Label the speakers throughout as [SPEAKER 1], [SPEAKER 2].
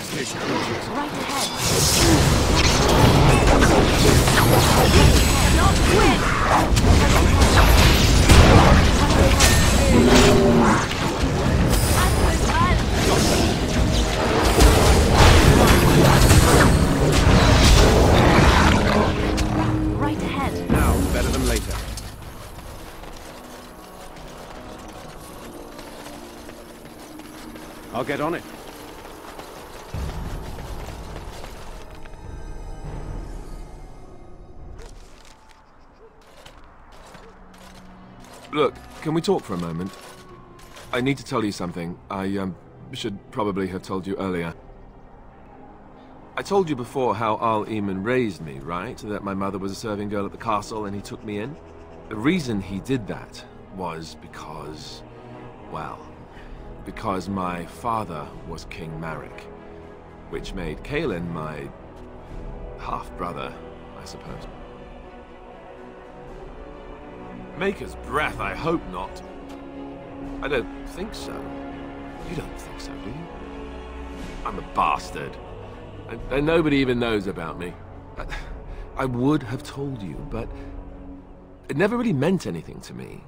[SPEAKER 1] Restless creatures.
[SPEAKER 2] Right ahead. Not quick! Right ahead.
[SPEAKER 1] Now, better than later. I'll get on it.
[SPEAKER 3] Look, can we talk for a moment? I need to tell you something. I should probably have told you earlier. I told you before how Al-Eamon raised me, right? That my mother was a serving girl at the castle and he took me in? The reason he did that was because, well, because my father was King Marek, which made Kaelin my half-brother, I suppose. Maker's breath, I hope not. I don't think so. You don't think so, do you? I'm a bastard. And nobody even knows about me. I would have told you, but it never really meant anything to me.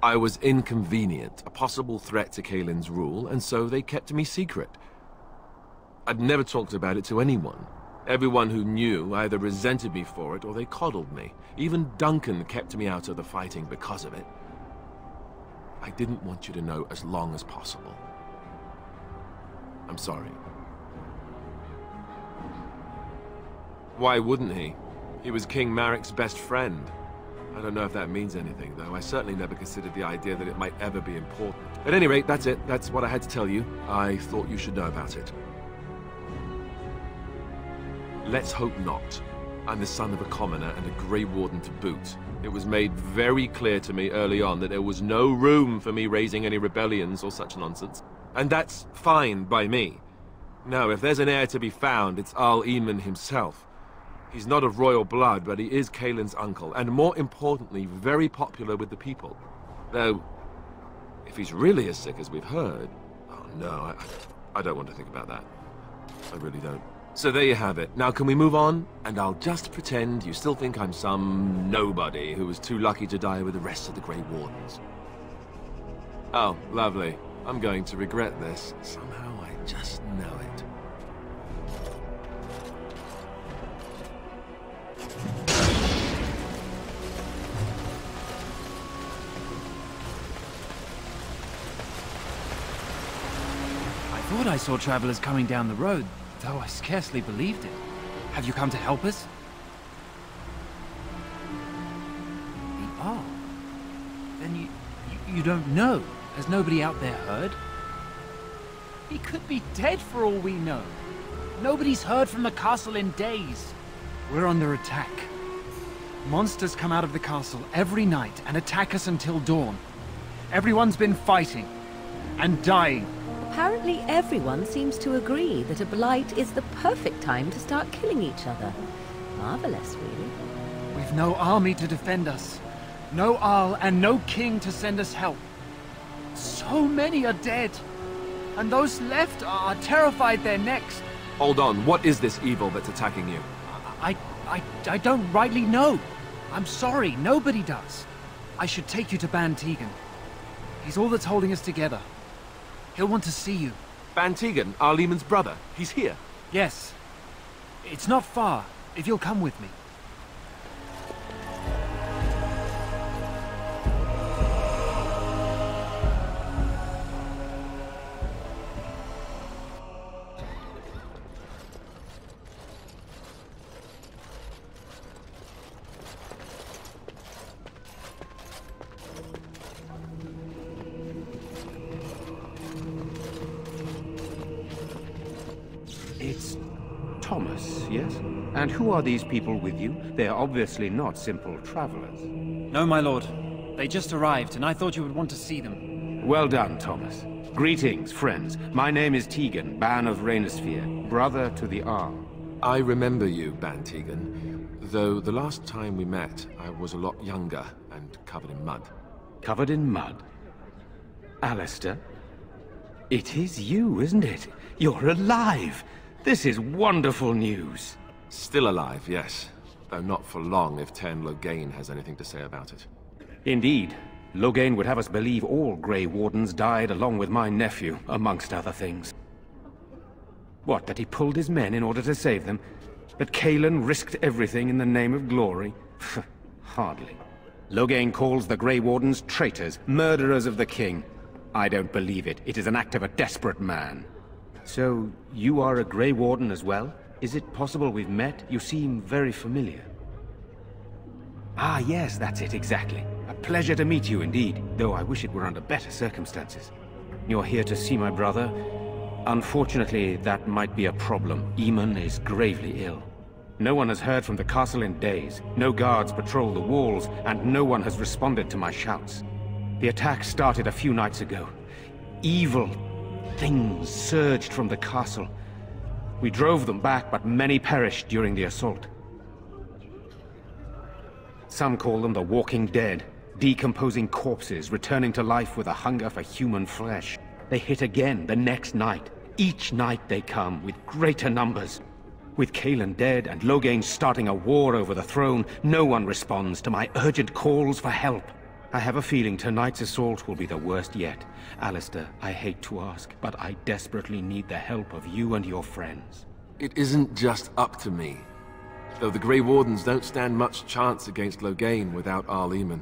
[SPEAKER 3] I was inconvenient, a possible threat to Kaelin's rule, and so they kept me secret. I'd never talked about it to anyone. Everyone who knew either resented me for it or they coddled me. Even Duncan kept me out of the fighting because of it. I didn't want you to know as long as possible. I'm sorry. Why wouldn't he? He was King Marek's best friend. I don't know if that means anything, though. I certainly never considered the idea that it might ever be important. At any rate, that's it. That's what I had to tell you. I thought you should know about it. Let's hope not. I'm the son of a commoner and a Grey Warden to boot. It was made very clear to me early on that there was no room for me raising any rebellions or such nonsense. And that's fine by me. No, if there's an heir to be found, it's Al-Eamon himself. He's not of royal blood, but he is Kaelin's uncle, and more importantly, very popular with the people. Though, if he's really as sick as we've heard... Oh no, I don't want to think about that. I really don't. So there you have it. Now can we move on? And I'll just pretend you still think I'm some nobody who was too lucky to die with the rest of the Grey Wardens. Oh, lovely. I'm going to regret this. Somehow I just know it.
[SPEAKER 4] I thought I saw travelers coming down the road, though I scarcely believed it. Have you come to help us? You are? Then you don't know? Has nobody out there heard? He could be dead for all we know. Nobody's heard from the castle in days. We're under attack. Monsters come out of the castle every night and attack us until dawn. Everyone's been fighting and dying.
[SPEAKER 2] Apparently everyone seems to agree that a blight is the perfect time to start killing each other. Marvelous, really.
[SPEAKER 4] We've no army to defend us. No Arl and no king to send us help. So many are dead. And those left are terrified they're next.
[SPEAKER 3] Hold on, what is this evil that's attacking you?
[SPEAKER 4] I don't rightly know. I'm sorry, nobody does. I should take you to Ban Tegan. He's all that's holding us together. He'll want to see you.
[SPEAKER 3] Ban Tegan, Al-Eamon's brother. He's here.
[SPEAKER 4] Yes. It's not far, if you'll come with me.
[SPEAKER 5] It's Thomas, yes? And who are these people with you? They are obviously not simple travelers.
[SPEAKER 4] No, my lord. They just arrived, and I thought you would want to see them.
[SPEAKER 5] Well done, Thomas. Greetings, friends. My name is Tegan, Ban of Rainersphere, brother to the Arl.
[SPEAKER 3] I remember you, Ban Tegan, though the last time we met, I was a lot younger and covered in mud.
[SPEAKER 5] Covered in mud? Alistair? It is you, isn't it? You're alive! This is wonderful news!
[SPEAKER 3] Still alive, yes. Though not for long if Ten Loghain has anything to say about it.
[SPEAKER 5] Indeed. Loghain would have us believe all Grey Wardens died along with my nephew, amongst other things. What, that he pulled his men in order to save them? That Cailan risked everything in the name of glory? Hardly. Loghain calls the Grey Wardens traitors, murderers of the king. I don't believe it. It is an act of a desperate man. So, you are a Grey Warden as well? Is it possible we've met? You seem very familiar. Ah, yes, that's it, exactly. A pleasure to meet you indeed, though I wish it were under better circumstances. You're here to see my brother? Unfortunately, that might be a problem. Eamon is gravely ill. No one has heard from the castle in days. No guards patrol the walls, and no one has responded to my shouts. The attack started a few nights ago. Evil things surged from the castle. We drove them back, but many perished during the assault. Some call them the Walking Dead, decomposing corpses returning to life with a hunger for human flesh. They hit again the next night. Each night they come, with greater numbers. With Cailan dead and Loghain starting a war over the throne, no one responds to my urgent calls for help. I have a feeling tonight's assault will be the worst yet. Alistair, I hate to ask, but I desperately need the help of you and your friends.
[SPEAKER 3] It isn't just up to me. Though the Grey Wardens don't stand much chance against Loghain without Arl Eamon.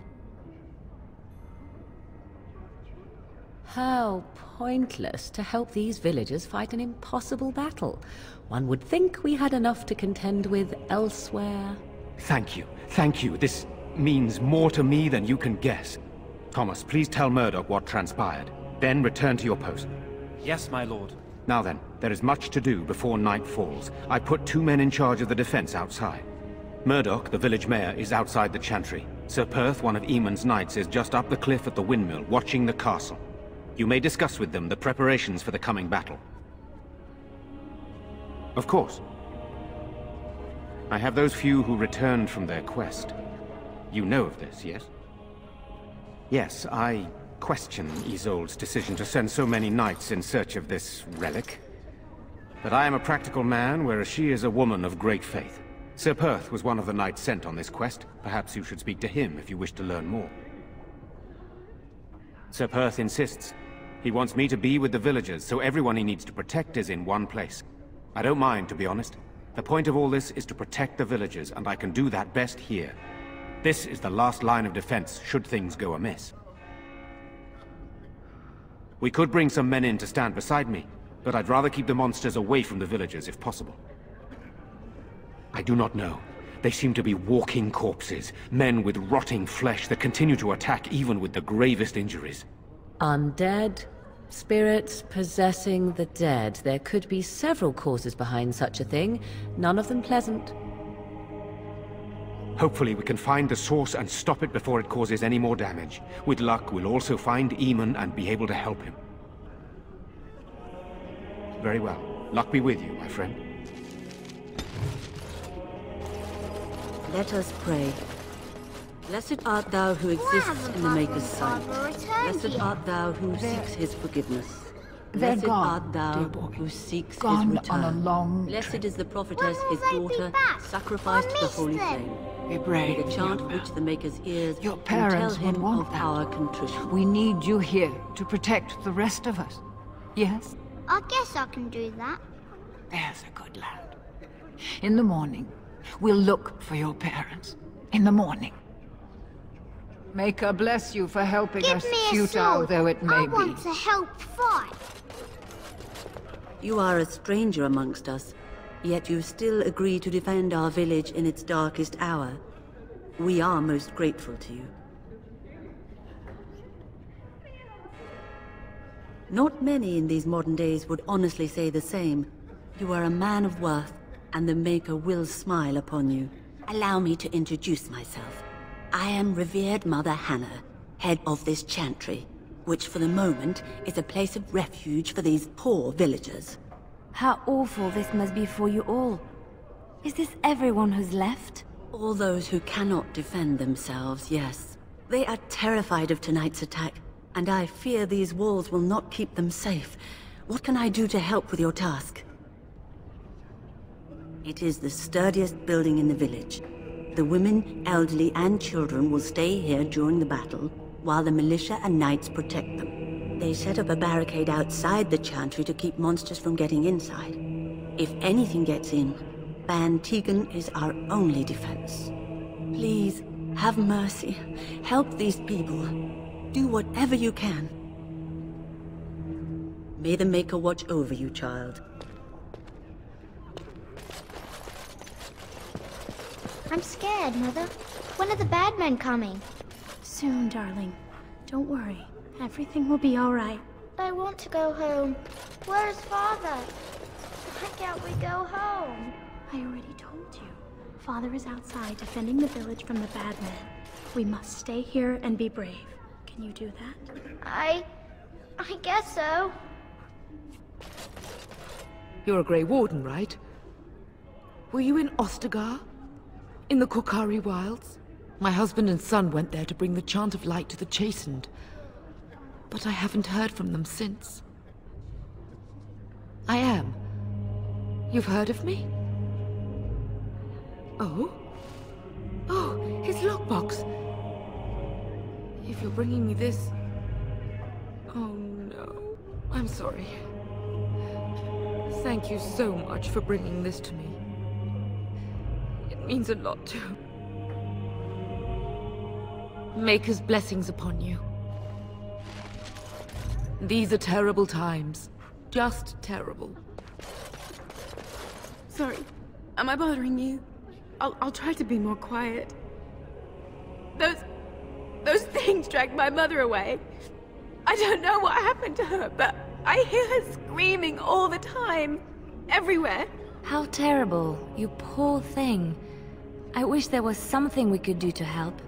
[SPEAKER 2] How pointless to help these villagers fight an impossible battle. One would think we had enough to contend with elsewhere.
[SPEAKER 5] Thank you. Thank you. This means more to me than you can guess. Thomas, please tell Murdoch what transpired. Then return to your post.
[SPEAKER 4] Yes, my lord.
[SPEAKER 5] Now then, there is much to do before night falls. I put 2 men in charge of the defense outside. Murdoch, the village mayor, is outside the chantry. Sir Perth, one of Eamon's knights, is just up the cliff at the windmill, watching the castle. You may discuss with them the preparations for the coming battle. Of course. I have those few who returned from their quest. You know of this, yes? Yes, I question Isolde's decision to send so many knights in search of this relic. But I am a practical man, whereas she is a woman of great faith. Sir Perth was one of the knights sent on this quest. Perhaps you should speak to him if you wish to learn more. Sir Perth insists. He wants me to be with the villagers, so everyone he needs to protect is in one place. I don't mind, to be honest. The point of all this is to protect the villagers, and I can do that best here. This is the last line of defense, should things go amiss. We could bring some men in to stand beside me, but I'd rather keep the monsters away from the villagers if possible. I do not know. They seem to be walking corpses, men with rotting flesh that continue to attack even with the gravest injuries.
[SPEAKER 2] Undead, spirits possessing the dead. There could be several causes behind such a thing, none of them pleasant.
[SPEAKER 5] Hopefully we can find the source and stop it before it causes any more damage. With luck, we'll also find Eamon and be able to help him. Very well. Luck be with you, my friend.
[SPEAKER 2] Let us pray. Blessed art thou who exists in the Maker's sight. Blessed art thou who seeks his forgiveness. Blessed art thou who seeks his return. Blessed is the prophetess, his daughter, sacrificed to the holy flame.
[SPEAKER 6] Be brave.
[SPEAKER 2] May the chant reach the Maker's ears
[SPEAKER 6] Your
[SPEAKER 2] and
[SPEAKER 6] parents
[SPEAKER 2] tell him
[SPEAKER 6] would want
[SPEAKER 2] of
[SPEAKER 6] that.
[SPEAKER 2] our contrition.
[SPEAKER 6] We need you here to protect the rest of us. Yes?
[SPEAKER 7] I guess I can do that.
[SPEAKER 6] There's a good lad. In the morning, we'll look for your parents. In the morning. Maker bless you for helping
[SPEAKER 7] Give
[SPEAKER 6] us,
[SPEAKER 7] me a
[SPEAKER 6] futile
[SPEAKER 7] sword.
[SPEAKER 6] though it may
[SPEAKER 7] I
[SPEAKER 6] be.
[SPEAKER 7] want to help fight.
[SPEAKER 2] You are a stranger amongst us, yet you still agree to defend our village in its darkest hour. We are most grateful to you. Not many in these modern days would honestly say the same. You are a man of worth, and the Maker will smile upon you. Allow me to introduce myself. I am revered Mother Hannah, head of this chantry, which for the moment is a place of refuge for these poor villagers.
[SPEAKER 8] How awful this must be for you all. Is this everyone who's left?
[SPEAKER 2] All those who cannot defend themselves, yes. They are terrified of tonight's attack, and I fear these walls will not keep them safe. What can I do to help with your task? It is the sturdiest building in the village. The women, elderly, and children will stay here during the battle, while the militia and knights protect them. They set up a barricade outside the chantry to keep monsters from getting inside. If anything gets in, Ban Tegan is our only defense. Please, have mercy. Help these people. Do whatever you can. May the Maker watch over you, child.
[SPEAKER 7] I'm scared, Mother. When are the bad men coming?
[SPEAKER 9] Soon, darling. Don't worry. Everything will be all right.
[SPEAKER 7] I want to go home. Where's Father? Why can't we go home?
[SPEAKER 9] I already told you. Father is outside defending the village from the bad men. We must stay here and be brave. Can you do that?
[SPEAKER 7] I guess so.
[SPEAKER 10] You're a Grey Warden, right? Were you in Ostagar? In the Korkari Wilds? My husband and son went there to bring the chant of light to the chastened. But I haven't heard from them since. I am. You've heard of me? Oh? Oh, his lockbox. If you're bringing me this... Oh no. I'm sorry. Thank you so much for bringing this to me. It means a lot to... Maker's blessings upon you. These are terrible times. Just terrible.
[SPEAKER 11] Sorry. Am I bothering you? I'll try to be more quiet. Those things dragged my mother away. I don't know what happened to her, but I hear her screaming all the time. Everywhere.
[SPEAKER 8] How terrible. You poor thing. I wish there was something we could do to help.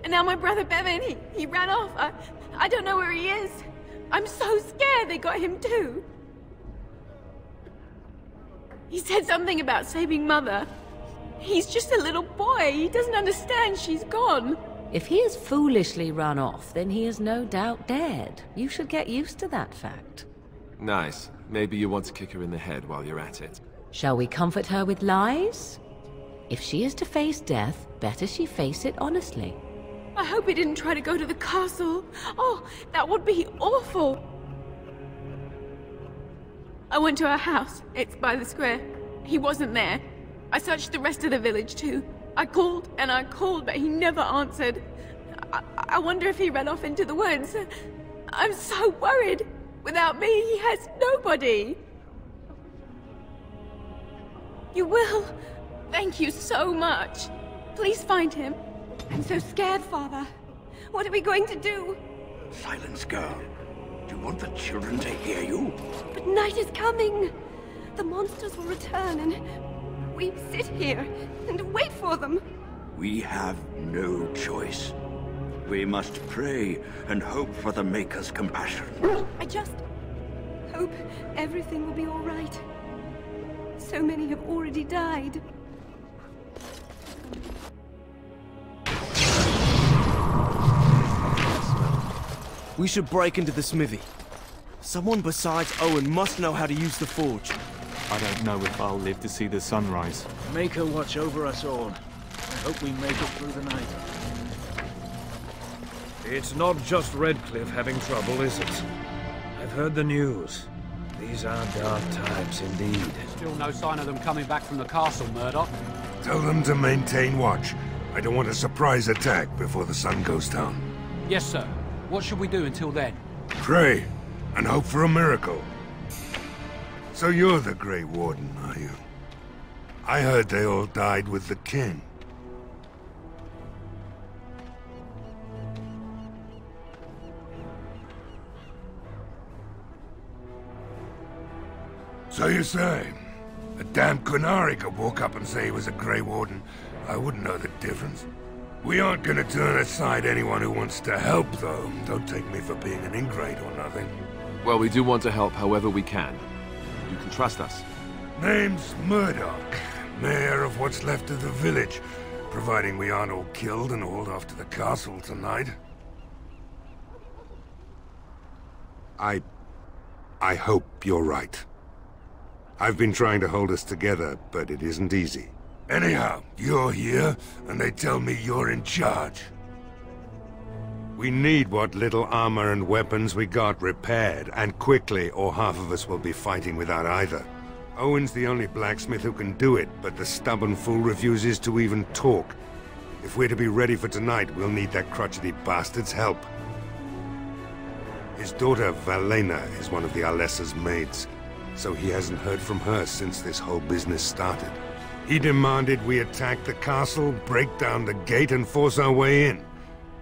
[SPEAKER 11] And now my brother Bevan, he ran off. I don't know where he is. I'm so scared they got him too. He said something about saving Mother. He's just a little boy. He doesn't understand she's gone.
[SPEAKER 12] If he has foolishly run off, then he is no doubt dead. You should get used to that fact.
[SPEAKER 3] Nice. Maybe you want to kick her in the head while you're at it.
[SPEAKER 12] Shall we comfort her with lies? If she is to face death, better she face it honestly.
[SPEAKER 11] I hope he didn't try to go to the castle. Oh, that would be awful. I went to our house. It's by the square. He wasn't there. I searched the rest of the village too. I called and I called, but he never answered. I wonder if he ran off into the woods. I'm so worried. Without me, he has nobody. You will? Thank you so much. Please find him. I'm so scared, Father. What are we going to do?
[SPEAKER 13] Silence, girl. Do you want the children to hear you?
[SPEAKER 11] But night is coming. The monsters will return and we sit here and wait for them.
[SPEAKER 13] We have no choice. We must pray and hope for the Maker's compassion.
[SPEAKER 11] I just hope everything will be all right. So many have already died.
[SPEAKER 1] We should break into the smithy. Someone besides Owen must know how to use the forge.
[SPEAKER 14] I don't know if I'll live to see the sunrise.
[SPEAKER 15] Maker watch over us all. I hope we make it through the night.
[SPEAKER 16] It's not just Redcliff having trouble, is it? I've heard the news. These are dark times indeed.
[SPEAKER 4] Still no sign of them coming back from the castle, Murdoch.
[SPEAKER 17] Tell them to maintain watch. I don't want a surprise attack before the sun goes down.
[SPEAKER 4] Yes, sir. What should we do until then?
[SPEAKER 17] Pray, and hope for a miracle. So you're the Grey Warden, are you? I heard they all died with the king. So you say? A damn Qunari could walk up and say he was a Grey Warden. I wouldn't know the difference. We aren't gonna turn aside anyone who wants to help, though. Don't take me for being an ingrate or nothing.
[SPEAKER 3] Well, we do want to help however we can. You can trust us.
[SPEAKER 17] Name's Murdoch, mayor of what's left of the village, providing we aren't all killed and hauled off to the castle tonight. I hope you're right. I've been trying to hold us together, but it isn't easy. Anyhow, you're here, and they tell me you're in charge. We need what little armor and weapons we got repaired, and quickly, or half of us will be fighting without either. Owen's the only blacksmith who can do it, but the stubborn fool refuses to even talk. If we're to be ready for tonight, we'll need that crotchety bastard's help. His daughter, Valena, is one of the Alessa's maids, so he hasn't heard from her since this whole business started. He demanded we attack the castle, break down the gate, and force our way in.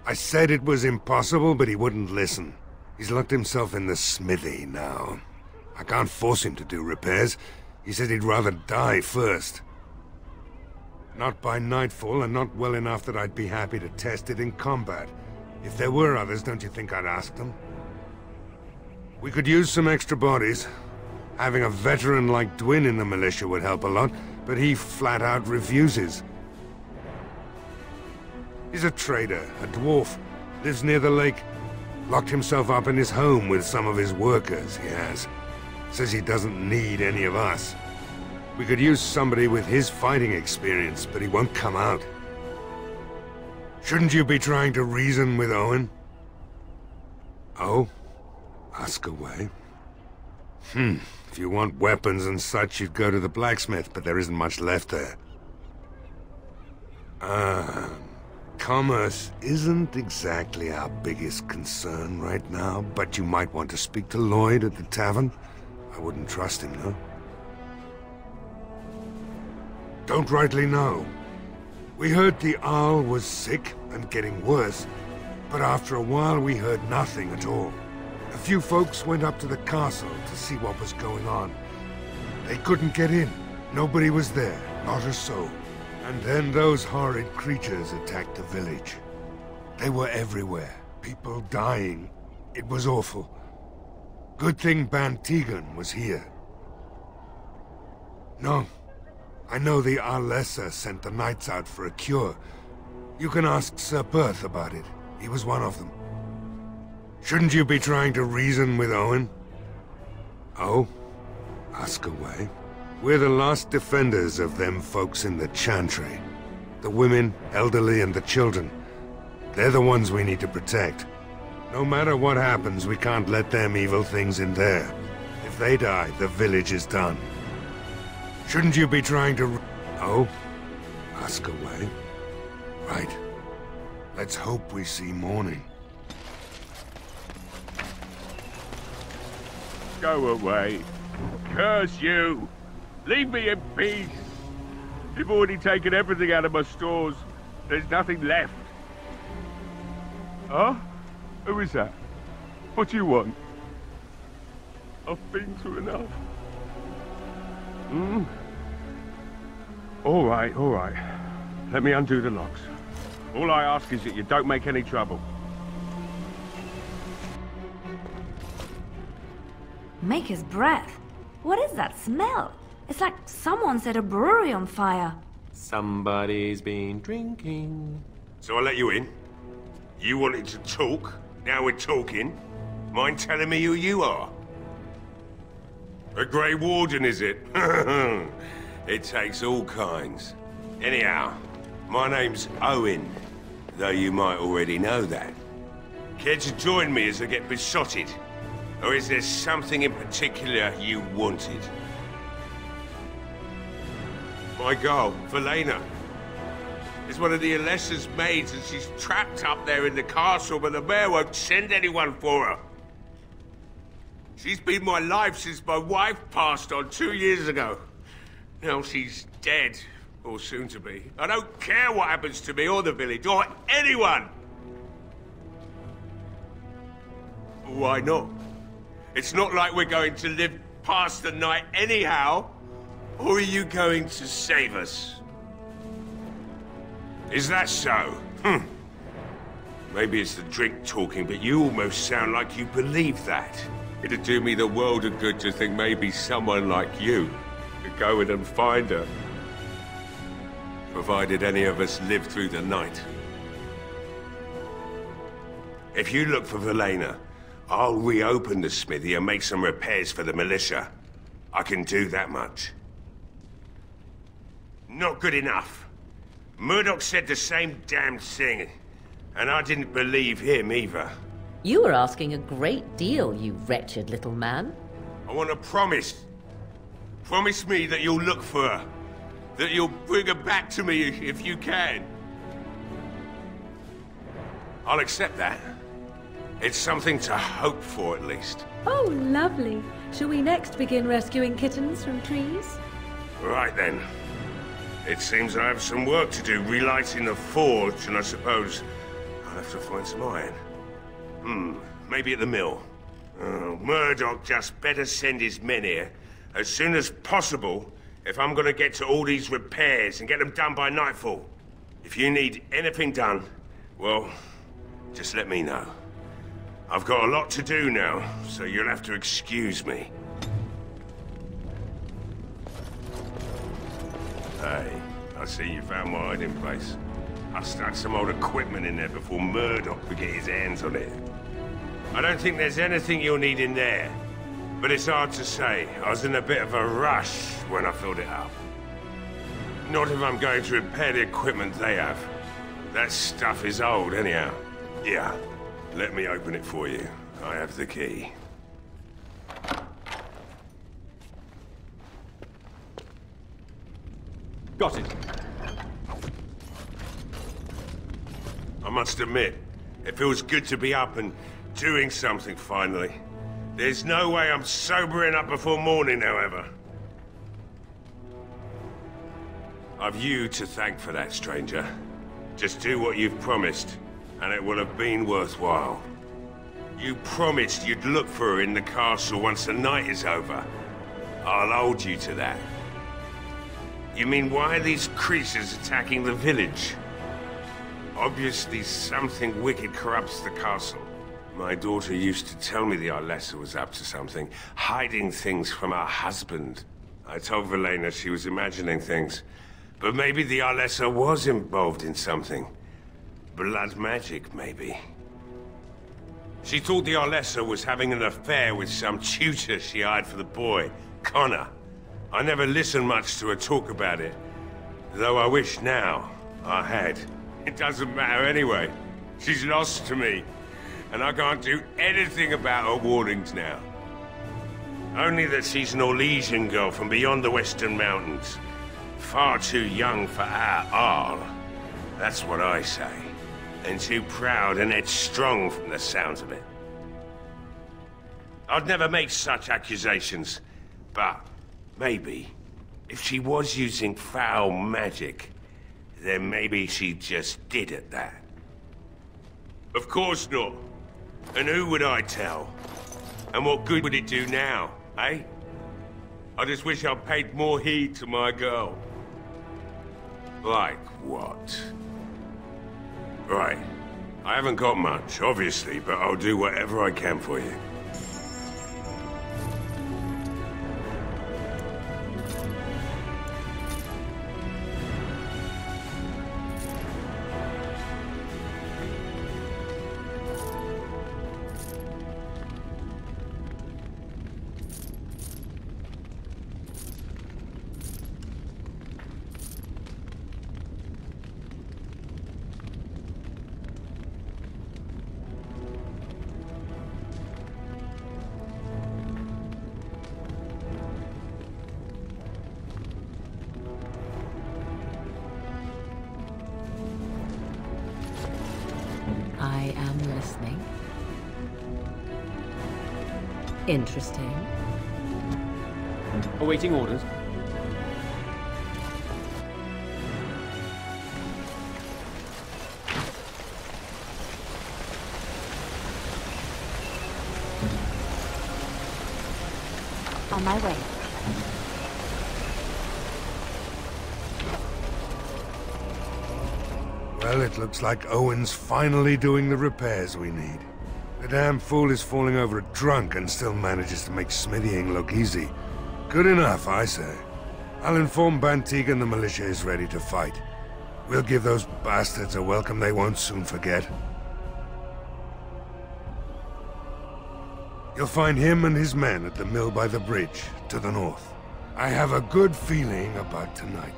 [SPEAKER 17] I said it was impossible, but he wouldn't listen. He's locked himself in the smithy now. I can't force him to do repairs. He said he'd rather die first. Not by nightfall, and not well enough that I'd be happy to test it in combat. If there were others, don't you think I'd ask them? We could use some extra bodies. Having a veteran like Dwin in the militia would help a lot, but he flat out refuses. He's a trader, a dwarf, lives near the lake. Locked himself up in his home with some of his workers, he has. Says he doesn't need any of us. We could use somebody with his fighting experience, but he won't come out. Shouldn't you be trying to reason with Owen? Oh? Ask away. If you want weapons and such, you'd go to the blacksmith, but there isn't much left there. Commerce isn't exactly our biggest concern right now, but you might want to speak to Lloyd at the tavern. I wouldn't trust him, though. Don't rightly know. We heard the Arl was sick and getting worse, but after a while we heard nothing at all. A few folks went up to the castle to see what was going on. They couldn't get in. Nobody was there, not a soul. And then those horrid creatures attacked the village. They were everywhere, people dying. It was awful. Good thing Ban Tegan was here. No, I know the Alessa sent the knights out for a cure. You can ask Sir Perth about it. He was one of them. Shouldn't you be trying to reason with Owen? Oh? Ask away. We're the last defenders of them folks in the Chantry. The women, elderly, and the children. They're the ones we need to protect. No matter what happens, we can't let them evil things in there. If they die, the village is done. Shouldn't you be trying to... Oh? Ask away. Right. Let's hope we see morning.
[SPEAKER 18] Go away. Curse you! Leave me in peace! You've already taken everything out of my stores. There's nothing left. Huh? Who is that? What do you want? I've been through enough. All right. Let me undo the locks. All I ask is that you don't make any trouble.
[SPEAKER 8] Maker's breath? What is that smell? It's like someone set a brewery on fire.
[SPEAKER 3] Somebody's been drinking.
[SPEAKER 19] So I let you in. You wanted to talk. Now we're talking. Mind telling me who you are? A Grey Warden, is it? It takes all kinds. Anyhow, my name's Owen, though you might already know that. Care to join me as I get besotted? Or is there something in particular you wanted? My girl, Valena, is one of the Alessa's maids, and she's trapped up there in the castle, but the mayor won't send anyone for her. She's been my life since my wife passed on 2 years ago. Now she's dead, or soon to be. I don't care what happens to me or the village, or anyone! Why not? It's not like we're going to live past the night anyhow. Or are you going to save us? Is that so? Maybe it's the drink talking, but you almost sound like you believe that. It'd do me the world of good to think maybe someone like you could go in and find her. Provided any of us live through the night. If you look for Valena, I'll reopen the smithy and make some repairs for the militia. I can do that much. Not good enough. Murdoch said the same damn thing, and I didn't believe him either.
[SPEAKER 12] You were asking a great deal, you wretched little man.
[SPEAKER 19] I want to promise. Promise me that you'll look for her. That you'll bring her back to me if you can. I'll accept that. It's something to hope for, at least.
[SPEAKER 20] Oh, lovely. Shall we next begin rescuing kittens from trees?
[SPEAKER 19] Right then. It seems I have some work to do relighting the forge, and I suppose I'll have to find some iron. Maybe at the mill. Murdoch just better send his men here as soon as possible if I'm gonna get to all these repairs and get them done by nightfall. If you need anything done, well, just let me know. I've got a lot to do now, so you'll have to excuse me. Hey, I see you found my hiding place. I'll stuck some old equipment in there before Murdoch could get his hands on it. I don't think there's anything you'll need in there, but it's hard to say. I was in a bit of a rush when I filled it up. Not if I'm going to repair the equipment they have. That stuff is old anyhow. Yeah, let me open it for you. I have the key.
[SPEAKER 3] Got it.
[SPEAKER 19] I must admit, it feels good to be up and doing something finally. There's no way I'm sobering up before morning, however. I've you to thank for that, stranger. Just do what you've promised, and it will have been worthwhile. You promised you'd look for her in the castle once the night is over. I'll hold you to that. You mean, why are these creatures attacking the village? Obviously, something wicked corrupts the castle. My daughter used to tell me the Arlessa was up to something, hiding things from her husband. I told Velena she was imagining things, but maybe the Arlessa was involved in something. Blood magic, maybe. She thought the Arlessa was having an affair with some tutor she hired for the boy, Connor. I never listened much to her talk about it, though I wish now I had. It doesn't matter anyway. She's lost to me, and I can't do anything about her warnings now. Only that she's an Orlesian girl from beyond the Western Mountains. Far too young for our Arl. That's what I say. And too proud and headstrong from the sounds of it. I'd never make such accusations, but maybe, if she was using foul magic, then maybe she just did at that. Of course not. And who would I tell? And what good would it do now, eh? I just wish I'd paid more heed to my girl. Like what? Right. I haven't got much, obviously, but I'll do whatever I can for you.
[SPEAKER 12] I am listening. Interesting.
[SPEAKER 3] Awaiting orders.
[SPEAKER 8] On my way.
[SPEAKER 17] Well, it looks like Owen's finally doing the repairs we need. The damn fool is falling over a drunk and still manages to make smithying look easy. Good enough, I say. I'll inform Bantiga and the militia is ready to fight. We'll give those bastards a welcome they won't soon forget. You'll find him and his men at the mill by the bridge, to the north. I have a good feeling about tonight.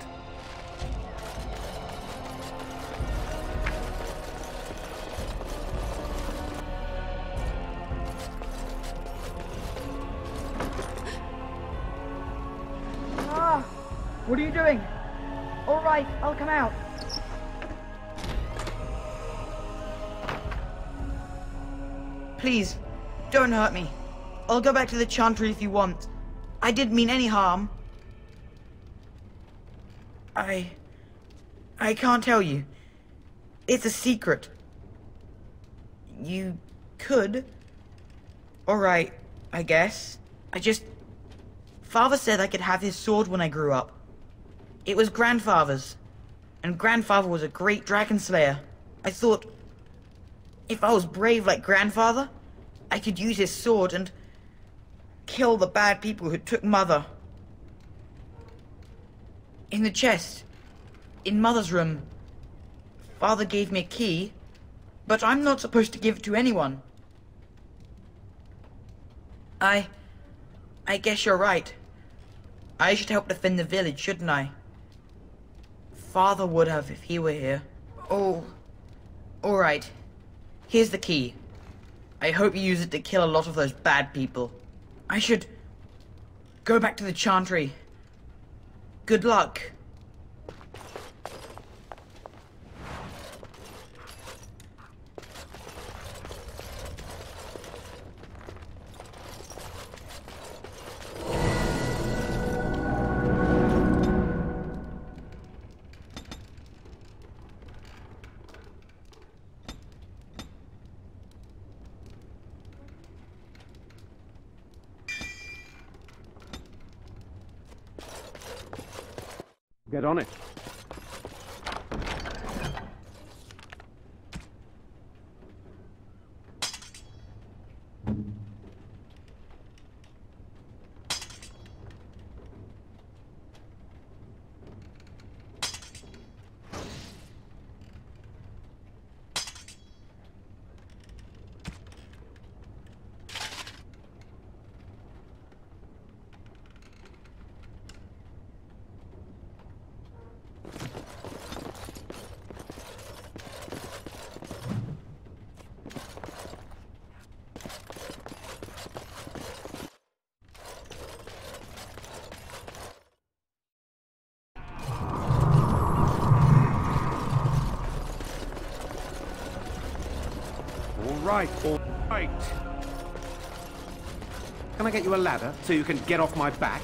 [SPEAKER 21] Ah! What are you doing? All right, I'll come out.
[SPEAKER 22] Please, don't hurt me. I'll go back to the Chantry if you want. I didn't mean any harm. I can't tell you. It's a secret. You could. Alright, I guess. Father said I could have his sword when I grew up. It was Grandfather's. And Grandfather was a great dragon slayer. I thought, if I was brave like Grandfather, I could use his sword and kill the bad people who took Mother. In the chest, in Mother's room, Father gave me a key, but I'm not supposed to give it to anyone. I guess you're right. I should help defend the village, shouldn't I? Father would have if he were here. Oh, alright. Here's the key. I hope you use it to kill a lot of those bad people. I should go back to the Chantry. Good luck.
[SPEAKER 5] Get on it. All right. Can I get you a ladder so you can get off my back?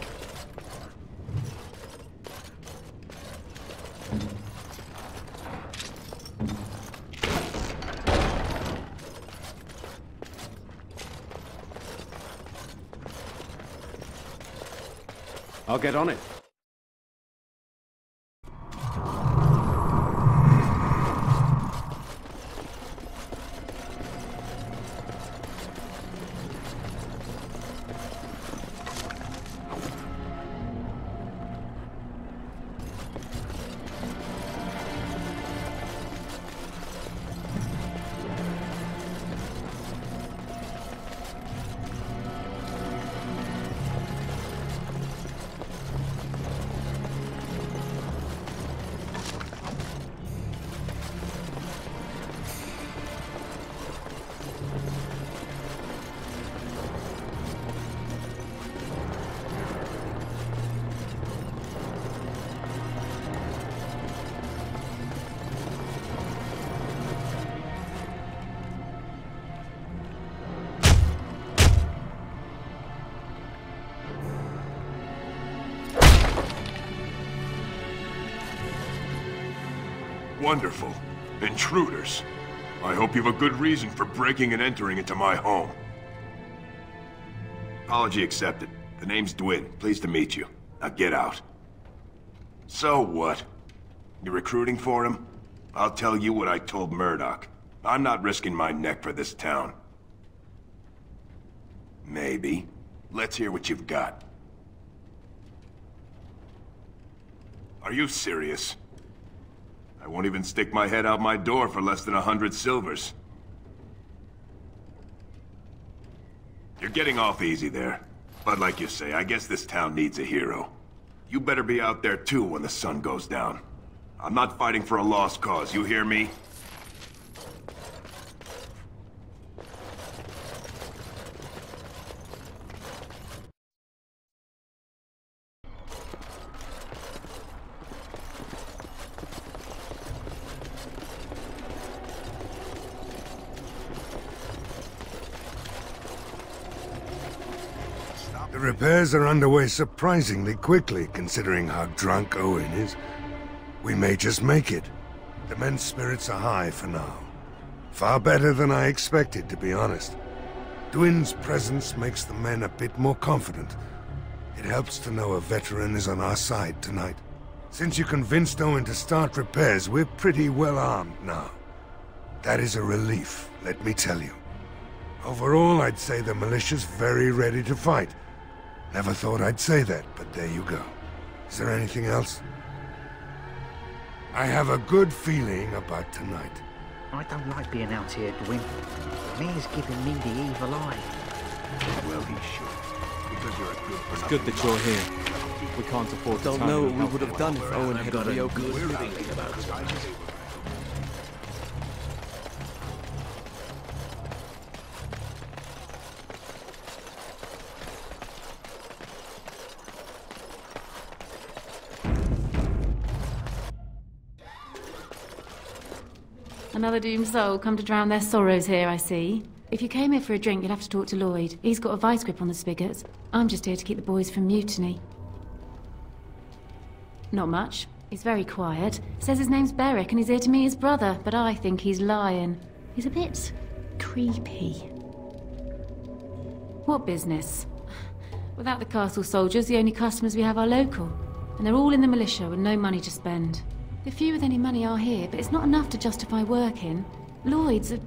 [SPEAKER 5] I'll get on it.
[SPEAKER 19] Wonderful. Intruders. I hope you have a good reason for breaking and entering into my home. Apology accepted. The name's Dwin. Pleased to meet you. Now get out. So what? You recruiting for him? I'll tell you what I told Murdoch. I'm not risking my neck for this town. Maybe. Let's hear what you've got. Are you serious? I won't even stick my head out my door for less than 100 silvers. You're getting off easy there. But like you say, I guess this town needs a hero. You better be out there too when the sun goes down. I'm not fighting for a lost cause, you hear me?
[SPEAKER 17] The repairs are underway surprisingly quickly, considering how drunk Owen is. We may just make it. The men's spirits are high for now. Far better than I expected, to be honest. Dwin's presence makes the men a bit more confident. It helps to know a veteran is on our side tonight. Since you convinced Owen to start repairs, we're pretty well armed now. That is a relief, let me tell you. Overall, I'd say the militia's very ready to fight. Never thought I'd say that, but there you go. Is there anything else? I have a good feeling about tonight.
[SPEAKER 15] I don't like being out here, Dwin. The mayor's giving me the evil eye.
[SPEAKER 19] Well, he should. Because you're a good person.
[SPEAKER 14] It's good that you're here. We can't afford to
[SPEAKER 1] Don't know what we would have done if Owen had reopened.
[SPEAKER 2] Another doomed soul come to drown their sorrows here, I see. If you came here for a drink, you'd have to talk to Lloyd. He's got a vice grip on the spigots. I'm just here to keep the boys from mutiny. Not much. He's very quiet. Says his name's Beric and he's here to meet his brother, but I think he's lying. He's a bit creepy. What business? Without the castle soldiers, the only customers we have are local. And they're all in the militia with no money to spend. The few with any money are here, but it's not enough to justify working. Lloyd's a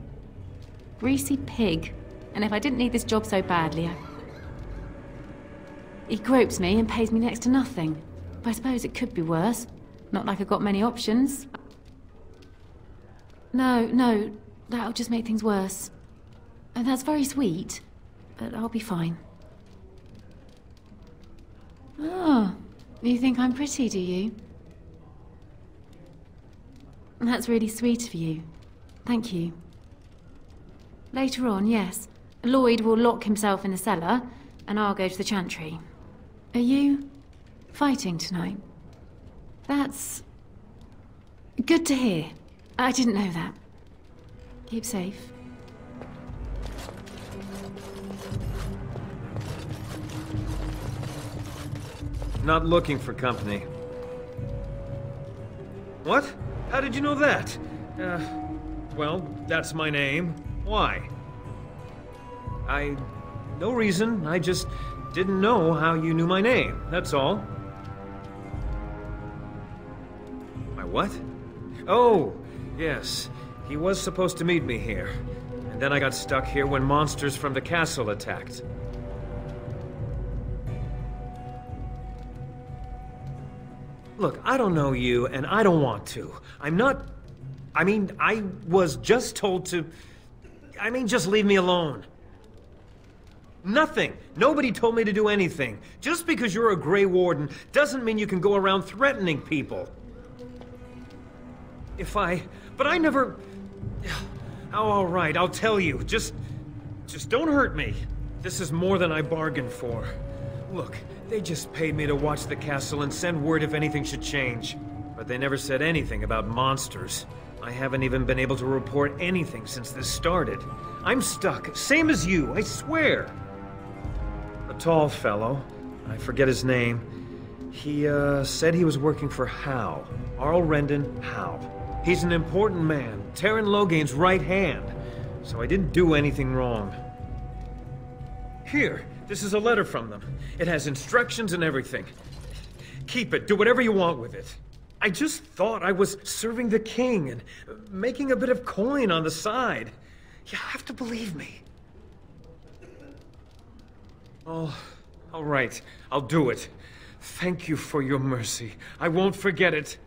[SPEAKER 2] greasy pig. And if I didn't need this job so badly, he gropes me and pays me next to nothing. But I suppose it could be worse. Not like I've got many options. No, that'll just make things worse. And that's very sweet, but I'll be fine. Oh, you think I'm pretty, do you? That's really sweet of you. Thank you. Later on, yes. Lloyd will lock himself in the cellar, and I'll go to the chantry. Are you fighting tonight? That's good to hear. I didn't know that. Keep safe.
[SPEAKER 16] Not looking for company. What? How did you know that? Well, that's my name. Why? No reason. I just didn't know how you knew my name, that's all. My what? Oh, yes. He was supposed to meet me here. And then I got stuck here when monsters from the castle attacked. Look, I don't know you, and I don't want to. I was just told to... just leave me alone. Nothing. Nobody told me to do anything. Just because you're a Grey Warden doesn't mean you can go around threatening people. But I never... Oh, all right, I'll tell you. Just don't hurt me. This is more than I bargained for. Look, they just paid me to watch the castle and send word if anything should change. But they never said anything about monsters. I haven't even been able to report anything since this started. I'm stuck, same as you, I swear. A tall fellow, I forget his name. He, said he was working for Howe. Arl Rendon Howe. He's an important man, Terran Logain's right hand. So I didn't do anything wrong. Here, this is a letter from them. It has instructions and everything. Keep it, do whatever you want with it. I just thought I was serving the king and making a bit of coin on the side. You have to believe me. Oh, all right, I'll do it. Thank you for your mercy. I won't forget it.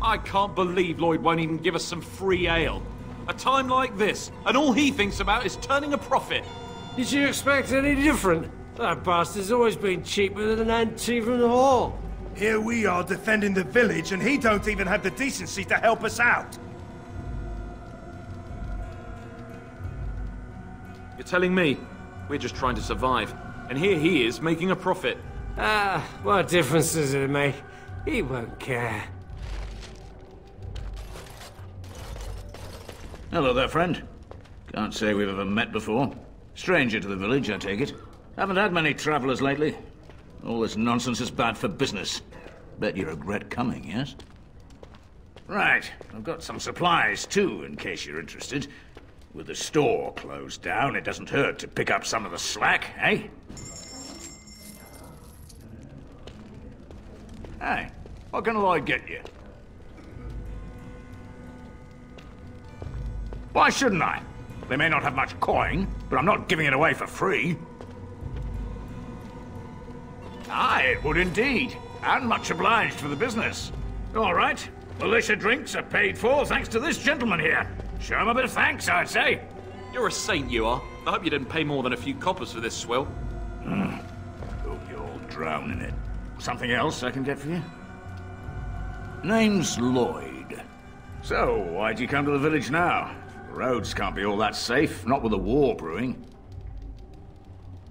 [SPEAKER 6] I can't believe Lloyd won't even give us some free ale. A time like this, and all he thinks about is turning a profit.
[SPEAKER 9] Did you expect any different? That bastard's always been cheaper than an ante from the hall.
[SPEAKER 23] Here we are defending the village, and he don't even have the decency to help us out.
[SPEAKER 6] You're telling me we're just trying to survive, and here he is making a profit.
[SPEAKER 9] Ah, what difference does it make? He won't care.
[SPEAKER 24] Hello there, friend. Can't say we've ever met before. Stranger to the village, I take it. Haven't had many travelers lately. All this nonsense is bad for business. Bet you regret coming, yes? Right, I've got some supplies too, in case you're interested. With the store closed down, it doesn't hurt to pick up some of the slack, eh? Hey, what can I get you? Why shouldn't I? They may not have much coin, but I'm not giving it away for free. Aye, it would indeed. And much obliged for the business. All right, militia drinks are paid for thanks to this gentleman here. Show him a bit of thanks, I'd say.
[SPEAKER 6] You're a saint, you are. I hope you didn't pay more than a few coppers for this swill.
[SPEAKER 24] Hope you all drown in it. Something else I can get for you? Name's Lloyd. So, why'd you come to the village now? The roads can't be all that safe, not with a war brewing.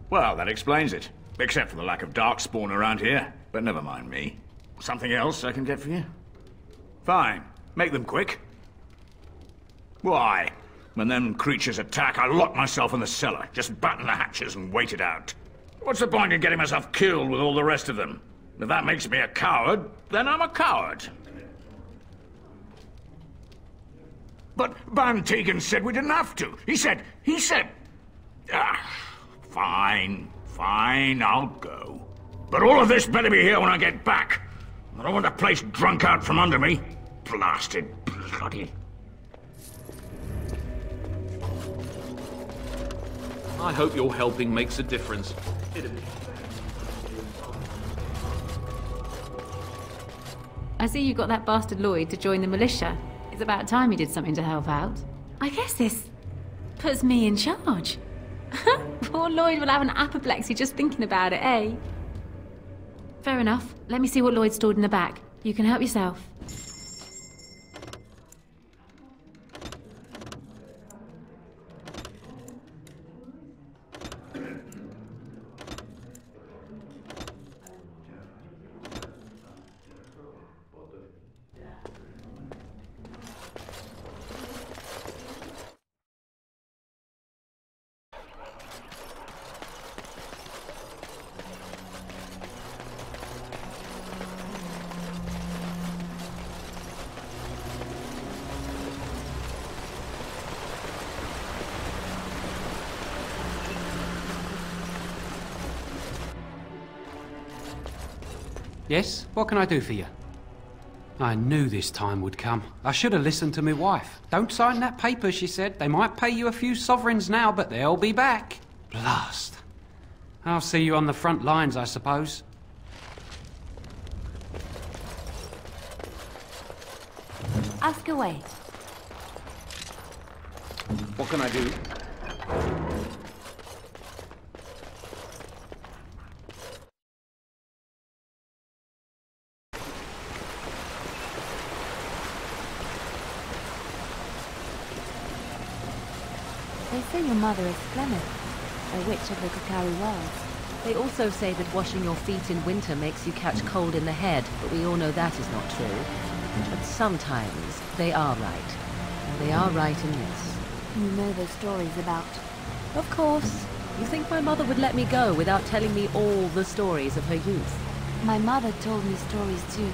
[SPEAKER 24] Well, that explains it. Except for the lack of darkspawn around here. But never mind me. Something else I can get for you? Fine. Make them quick. Why? When them creatures attack, I lock myself in the cellar. Just batten the hatches and wait it out. What's the point in getting myself killed with all the rest of them? If that makes me a coward, then I'm a coward. But Van Tegan said we didn't have to. He said... Fine, I'll go. But all of this better be here when I get back. I don't want the place drunk out from under me. Blasted bloody...
[SPEAKER 6] I hope your helping makes a difference.
[SPEAKER 2] I see you got that bastard Lloyd to join the militia. It's about time he did something to help out. I guess this puts me in charge. Poor Lloyd will have an apoplexy just thinking about it, eh? Fair enough. Let me see what Lloyd stored in the back. You can help yourself.
[SPEAKER 25] Yes? What can I do for you? I knew this time would come. I should have listened to my wife. Don't sign that paper, she said. They might pay you a few sovereigns now, but they'll be back. Blast. I'll see you on the front lines, I suppose.
[SPEAKER 8] Ask away.
[SPEAKER 5] What can I do?
[SPEAKER 8] They say your mother is Clement, a witch of the Kokari Wilds.
[SPEAKER 12] They also say that washing your feet in winter makes you catch cold in the head, but we all know that is not true. But sometimes they are right. And they are right in this.
[SPEAKER 8] You know those stories about...
[SPEAKER 12] Of course. You think my mother would let me go without telling me all the stories of her youth?
[SPEAKER 8] My mother told me stories too.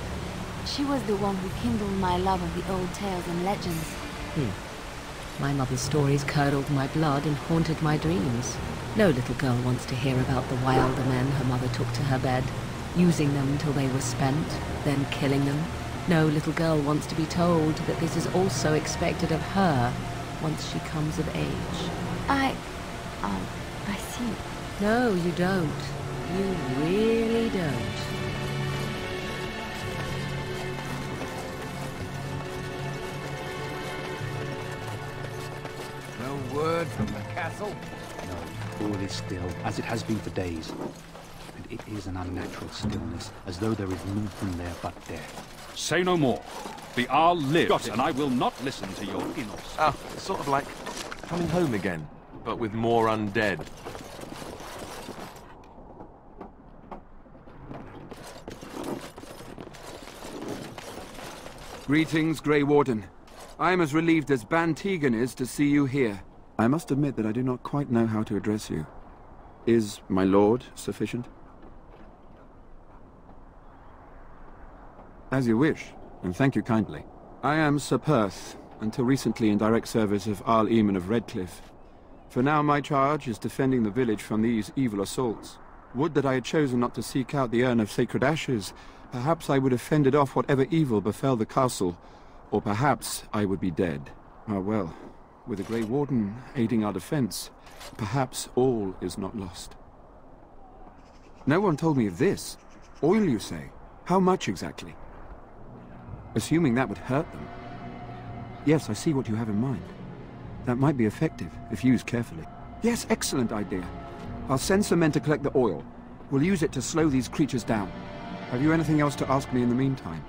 [SPEAKER 8] She was the one who kindled my love of the old tales and legends.
[SPEAKER 12] My mother's stories curdled my blood and haunted my dreams. No little girl wants to hear about the wilder men her mother took to her bed, using them till they were spent, then killing them. No little girl wants to be told that this is also expected of her once she comes of age.
[SPEAKER 8] I see.
[SPEAKER 12] No, you don't. You really don't.
[SPEAKER 4] No word from the castle?
[SPEAKER 7] No, all is still, as it has been for days. And it is an unnatural stillness, as though there is movement there but death.
[SPEAKER 5] Say no more. The Arl lives, and I will not listen to your inos.
[SPEAKER 3] Ah, it's sort of like coming home again, but with more undead.
[SPEAKER 10] Greetings, Grey Warden. I am as relieved as Ban Tegan is to see you here. I must admit that I do not quite know how to address you. Is my lord sufficient? As you wish, and thank you kindly. I am Sir Perth, until recently in direct service of Arl Eamon of Redcliff. For now my charge is defending the village from these evil assaults. Would that I had chosen not to seek out the urn of sacred ashes. Perhaps I would have fended off whatever evil befell the castle, or perhaps I would be dead. Ah well, with the Grey Warden aiding our defense, perhaps all is not lost. No one told me of this. Oil, you say? How much exactly? Assuming that would hurt them. Yes, I see what you have in mind. That might be effective, if used carefully. Yes, excellent idea. I'll send some men to collect the oil. We'll use it to slow these creatures down. Have you anything else to ask me in the meantime?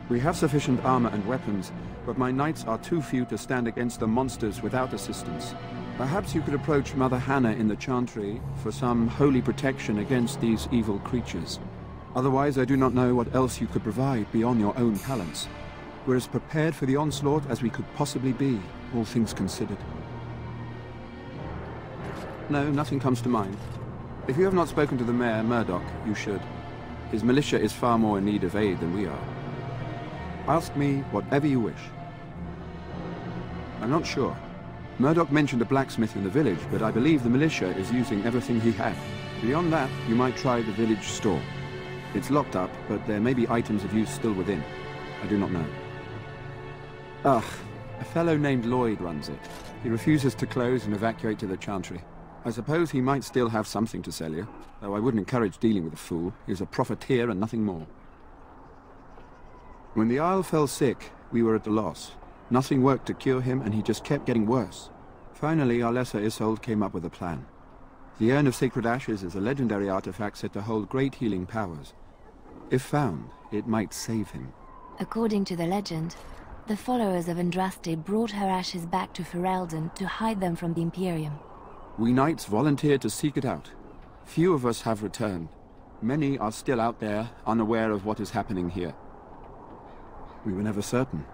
[SPEAKER 10] We have sufficient armor and weapons, but my knights are too few to stand against the monsters without assistance. Perhaps you could approach Mother Hannah in the Chantry for some holy protection against these evil creatures. Otherwise, I do not know what else you could provide beyond your own talents. We're as prepared for the onslaught as we could possibly be, all things considered. No, nothing comes to mind. If you have not spoken to the Mayor, Murdoch, you should. His militia is far more in need of aid than we are. Ask me whatever you wish. I'm not sure. Murdoch mentioned a blacksmith in the village, but I believe the militia is using everything he had. Beyond that, you might try the village store. It's locked up, but there may be items of use still within. I do not know. Ah, a fellow named Lloyd runs it. He refuses to close and evacuate to the Chantry. I suppose he might still have something to sell you, though I wouldn't encourage dealing with a fool. He's a profiteer and nothing more. When the Isle fell sick, we were at a loss. Nothing worked to cure him, and he just kept getting worse. Finally, our lesser Isolde came up with a plan. The Urn of Sacred Ashes is a legendary artifact said to hold great healing powers. If found, it might save him.
[SPEAKER 8] According to the legend, the followers of Andraste brought her ashes back to Ferelden to hide them from the Imperium.
[SPEAKER 10] We knights volunteered to seek it out. Few of us have returned. Many are still out there, unaware of what is happening here. We were never certain.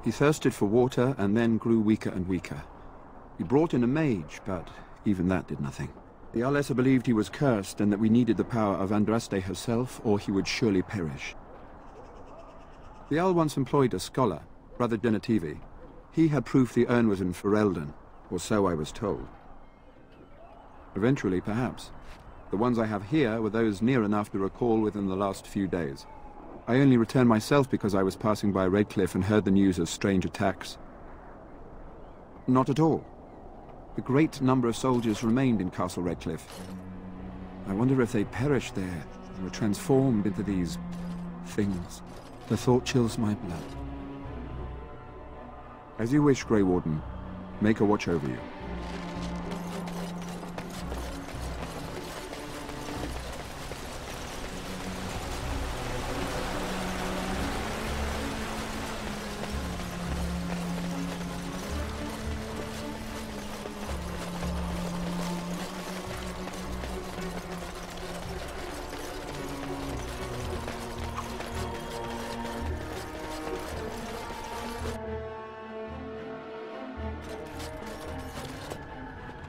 [SPEAKER 10] He thirsted for water and then grew weaker and weaker. We brought in a mage, but even that did nothing. The Arlessa believed he was cursed and that we needed the power of Andraste herself, or he would surely perish. The Arl once employed a scholar, Brother Genetivi. He had proof the urn was in Ferelden, or so I was told. Eventually, perhaps. The ones I have here were those near enough to recall within the last few days. I only returned myself because I was passing by Redcliff and heard the news of strange attacks. Not at all. A great number of soldiers remained in Castle Redcliff. I wonder if they perished there, and were transformed into these things. The thought chills my blood. As you wish, Grey Warden. Make a watch over you.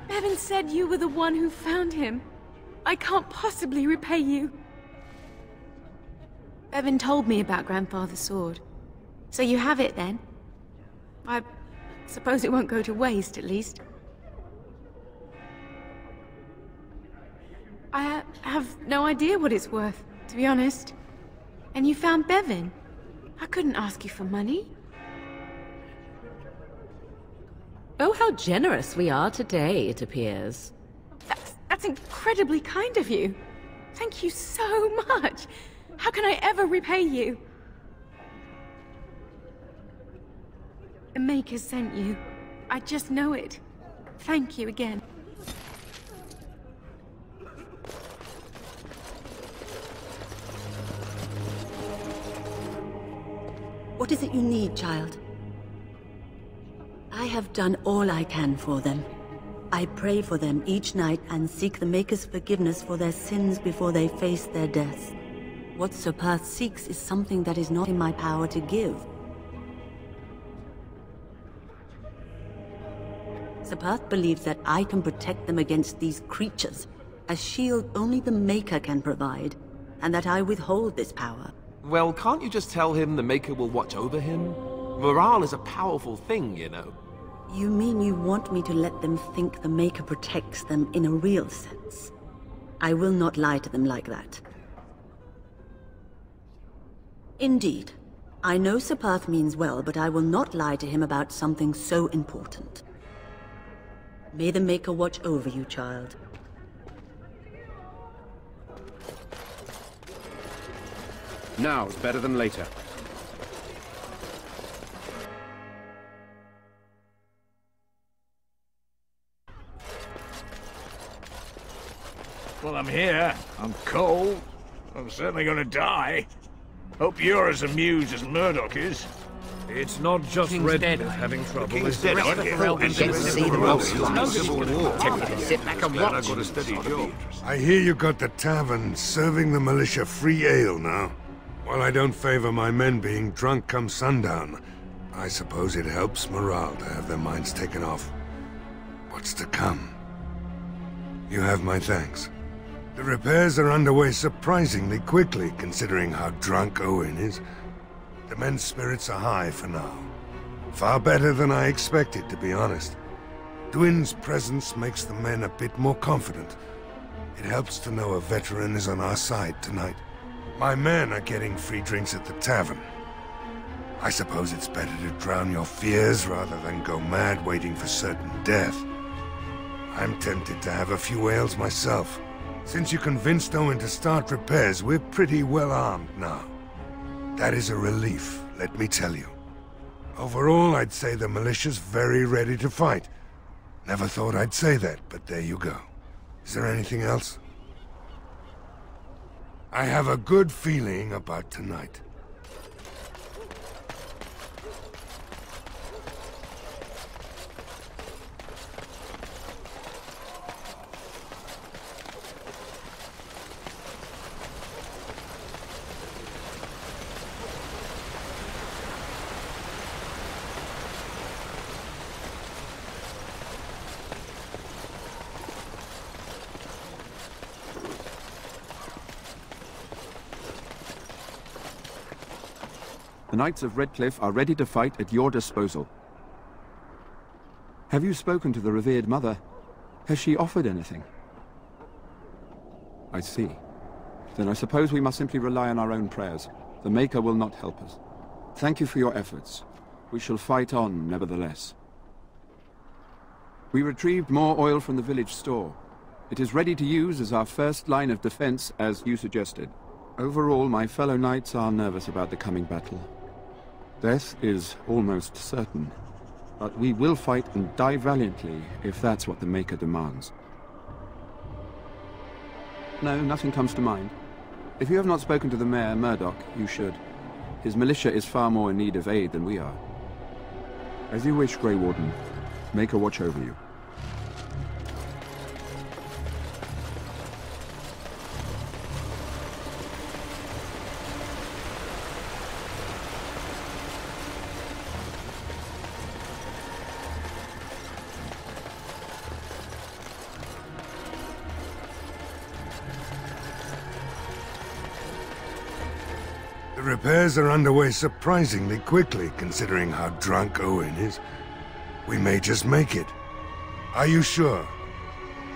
[SPEAKER 2] Bevan said you were the one who found him. I can't possibly repay you. Bevan told me about Grandfather's sword. So you have it then? I suppose it won't go to waste, at least. I have no idea what it's worth, to be honest. And you found Bevan. I couldn't ask you for money.
[SPEAKER 12] Oh, how generous we are today, it appears.
[SPEAKER 2] That's incredibly kind of you. Thank you so much. How can I ever repay you? The Maker sent you.
[SPEAKER 11] I just know it. Thank you again.
[SPEAKER 13] What is it you need, child? I have done all I can for them. I pray for them each night and seek the Maker's forgiveness for their sins before they face their deaths. What Sir Perth seeks is something that is not in my power to give. Sir Perth believes that I can protect them against these creatures, a shield only the Maker can provide, and that I withhold this power.
[SPEAKER 3] Well, can't you just tell him the Maker will watch over him? Morale is a powerful thing, you know.
[SPEAKER 13] You mean you want me to let them think the Maker protects them in a real sense? I will not lie to them like that. Indeed. I know Sir Perth means well, but I will not lie to him about something so important. May the Maker watch over you, child.
[SPEAKER 5] Now's better than later.
[SPEAKER 24] Well, I'm here. I'm cold. I'm certainly gonna die. Hope you're as amused as Murdoch is.
[SPEAKER 16] It's not just Redcliff having trouble.
[SPEAKER 19] King's dead, aren't you?
[SPEAKER 15] Sit back and watch.
[SPEAKER 19] Got a steady job.
[SPEAKER 17] I hear you got the tavern serving the militia free ale now. While I don't favor my men being drunk come sundown, I suppose it helps morale to have their minds taken off what's to come. You have my thanks. The repairs are underway surprisingly quickly, considering how drunk Owen is. The men's spirits are high for now. Far better than I expected, to be honest. Dwin's presence makes the men a bit more confident. It helps to know a veteran is on our side tonight. My men are getting free drinks at the tavern. I suppose it's better to drown your fears rather than go mad waiting for certain death. I'm tempted to have a few ales myself. Since you convinced Owen to start repairs, we're pretty well armed now. That is a relief, let me tell you. Overall, I'd say the militia's very ready to fight. Never thought I'd say that, but there you go. Is there anything else? I have a good feeling about tonight.
[SPEAKER 10] The Knights of Redcliff are ready to fight at your disposal. Have you spoken to the revered mother? Has she offered anything? I see. Then I suppose we must simply rely on our own prayers. The Maker will not help us. Thank you for your efforts. We shall fight on, nevertheless. We retrieved more oil from the village store. It is ready to use as our first line of defense, as you suggested. Overall, my fellow knights are nervous about the coming battle. Death is almost certain, but we will fight and die valiantly if that's what the Maker demands. No, nothing comes to mind. If you have not spoken to the Mayor, Murdoch, you should. His militia is far more in need of aid than we are. As you wish, Grey Warden. Maker watch over you.
[SPEAKER 17] The repairs are underway surprisingly quickly, considering how drunk Owen is. We may just make it. Are you sure?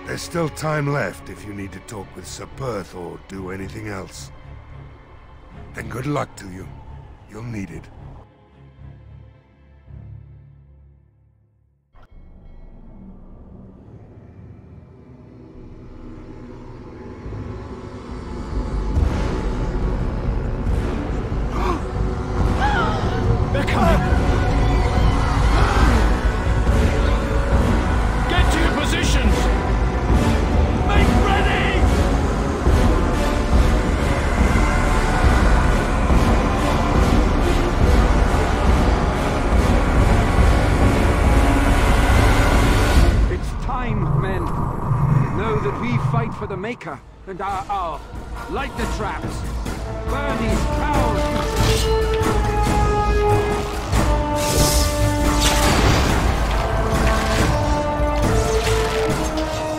[SPEAKER 17] There's still time left if you need to talk with Sir Perth or do anything else. Then good luck to you. You'll need it.
[SPEAKER 9] They're coming!
[SPEAKER 10] for the Maker, and I'll light the traps. Burn these cows!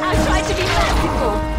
[SPEAKER 11] I'll try to be merciful.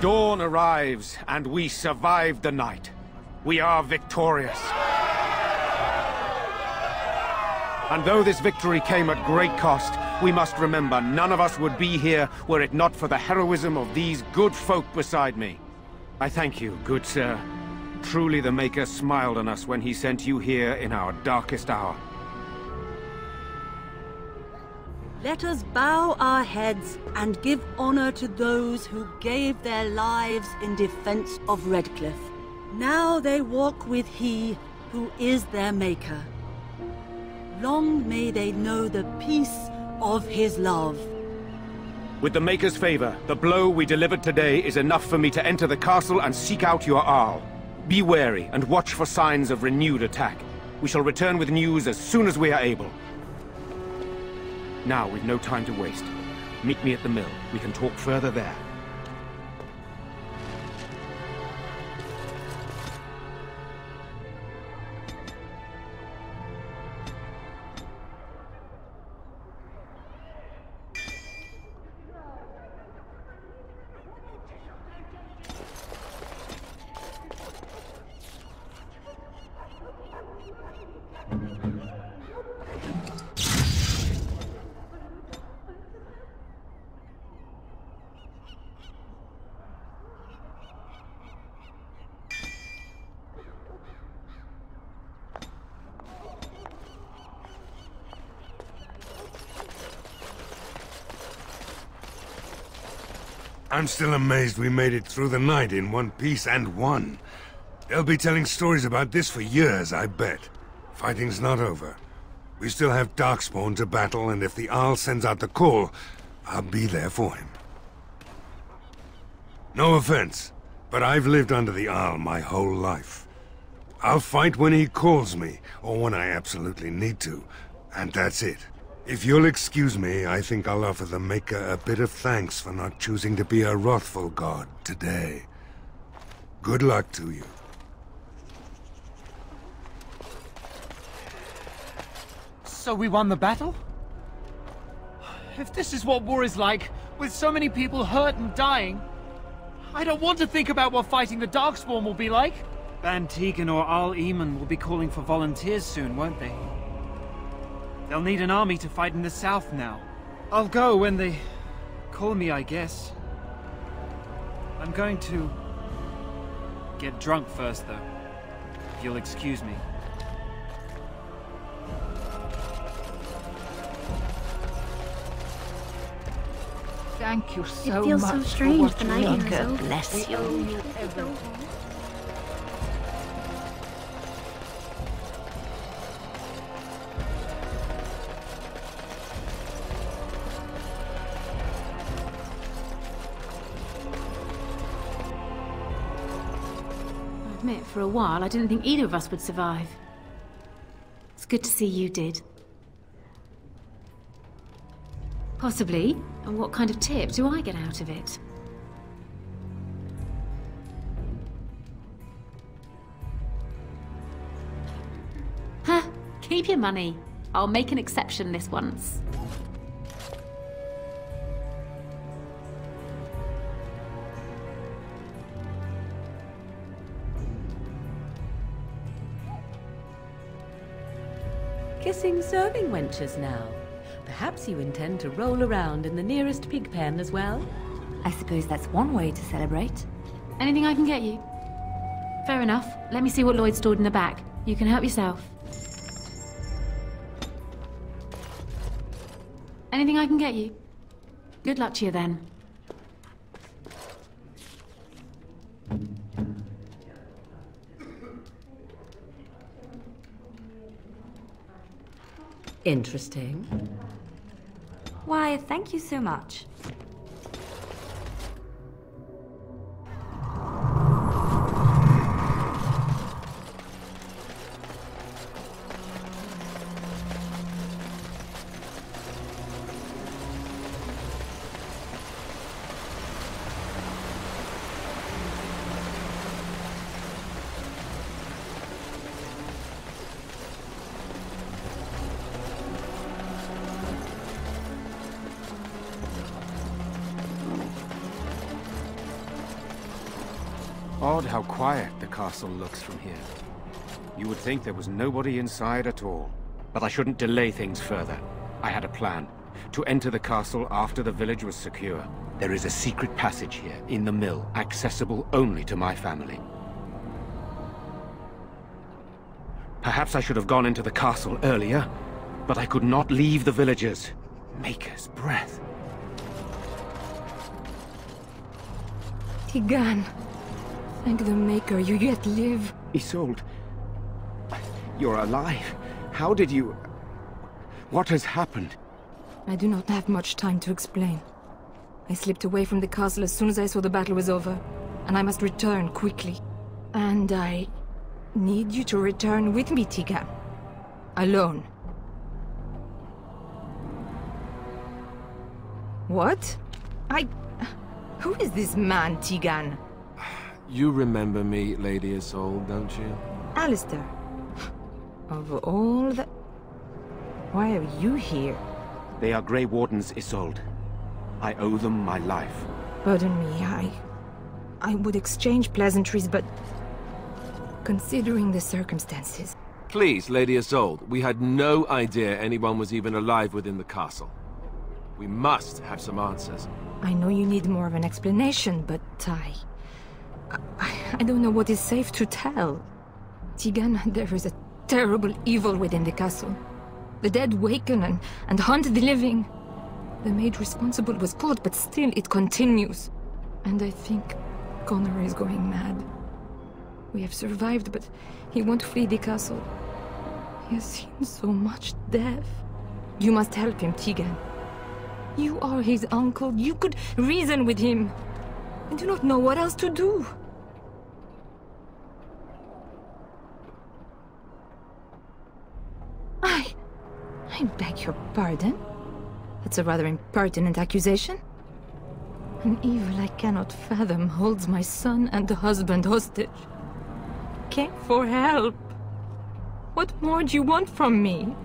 [SPEAKER 5] Dawn arrives, and we survived the night. We are victorious. And though this victory came at great cost, we must remember none of us would be here were it not for the heroism of these good folk beside me. I thank you, good sir. Truly the Maker smiled on us when he sent you here in our darkest hour.
[SPEAKER 13] Let us bow our heads and give honor to those who gave their lives in defense of Redcliff. Now they walk with he who is their Maker. Long may they know the peace of his love.
[SPEAKER 5] With the Maker's favor, the blow we delivered today is enough for me to enter the castle and seek out your Arl. Be wary and watch for signs of renewed attack. We shall return with news as soon as we are able. Now, we've no time to waste. Meet me at the mill. We can talk further there.
[SPEAKER 17] I'm still amazed we made it through the night in one piece and won. They'll be telling stories about this for years, I bet. Fighting's not over. We still have Darkspawn to battle, and if the Arl sends out the call, I'll be there for him. No offense, but I've lived under the Arl my whole life. I'll fight when he calls me, or when I absolutely need to, and that's it. If you'll excuse me, I think I'll offer the Maker a bit of thanks for not choosing to be a wrathful god today. Good luck to you.
[SPEAKER 14] So we won the battle? If this is what war is like, with so many people hurt and dying, I don't want to think about what fighting the Darkspawn will be like.
[SPEAKER 16] Ban Tegan or Al Eamon will be calling for volunteers soon, won't they? They'll need an army to fight in the south now. I'll go when they call me, I guess. I'm going to get drunk first, though. If you'll excuse me.
[SPEAKER 15] Thank you so
[SPEAKER 2] It feels
[SPEAKER 15] much
[SPEAKER 2] so
[SPEAKER 15] for
[SPEAKER 2] strange
[SPEAKER 15] what
[SPEAKER 2] the
[SPEAKER 15] you
[SPEAKER 2] night
[SPEAKER 15] done.
[SPEAKER 2] is over.
[SPEAKER 15] Bless
[SPEAKER 2] We
[SPEAKER 15] you.
[SPEAKER 2] owe you everything. I admit, for a while, I didn't think either of us would survive. It's good to see you did. Possibly. And what kind of tip do I get out of it? Huh? Keep your money. I'll make an exception this once.
[SPEAKER 12] Kissing serving wenches now. Perhaps you intend to roll around in the nearest pig pen as well?
[SPEAKER 8] I suppose that's one way to celebrate.
[SPEAKER 2] Anything I can get you? Fair enough. Let me see what Lloyd stored in the back. You can help yourself. Anything I can get you? Good luck to you then.
[SPEAKER 12] Interesting.
[SPEAKER 8] Why, thank you so much.
[SPEAKER 5] Odd how quiet the castle looks from here. You would think there was nobody inside at all. But I shouldn't delay things further. I had a plan. To enter the castle after the village was secure. There is a secret passage here, in the mill, accessible only to my family. Perhaps I should have gone into the castle earlier, but I could not leave the villagers. Maker's breath.
[SPEAKER 1] Tigan, thank the Maker you yet live.
[SPEAKER 5] Isolde, you're alive. How did you... What has happened?
[SPEAKER 1] I do not have much time to explain. I slipped away from the castle as soon as I saw the battle was over, and I must return quickly. And I need you to return with me, Tigan. Alone. What? Who is this man, Tigan?
[SPEAKER 3] You remember me, Lady Isolde, don't you?
[SPEAKER 1] Alistair. Of all the... Why are you here?
[SPEAKER 5] They are Grey Wardens, Isolde. I owe them my life.
[SPEAKER 1] Pardon me, I would exchange pleasantries, but... considering the circumstances...
[SPEAKER 3] Please, Lady Isolde, we had no idea anyone was even alive within the castle. We must have some answers.
[SPEAKER 1] I know you need more of an explanation, but I don't know what is safe to tell. Tigan, there is a terrible evil within the castle. The dead waken and haunt the living. The maid responsible was caught, but still it continues. And I think Connor is going mad. We have survived, but he won't flee the castle. He has seen so much death. You must help him, Tigan. You are his uncle. You could reason with him. I do not know what else to do. I beg your pardon? That's a rather impertinent accusation. An evil I cannot fathom holds my son and the husband hostage. I came for help. What more do you want from me?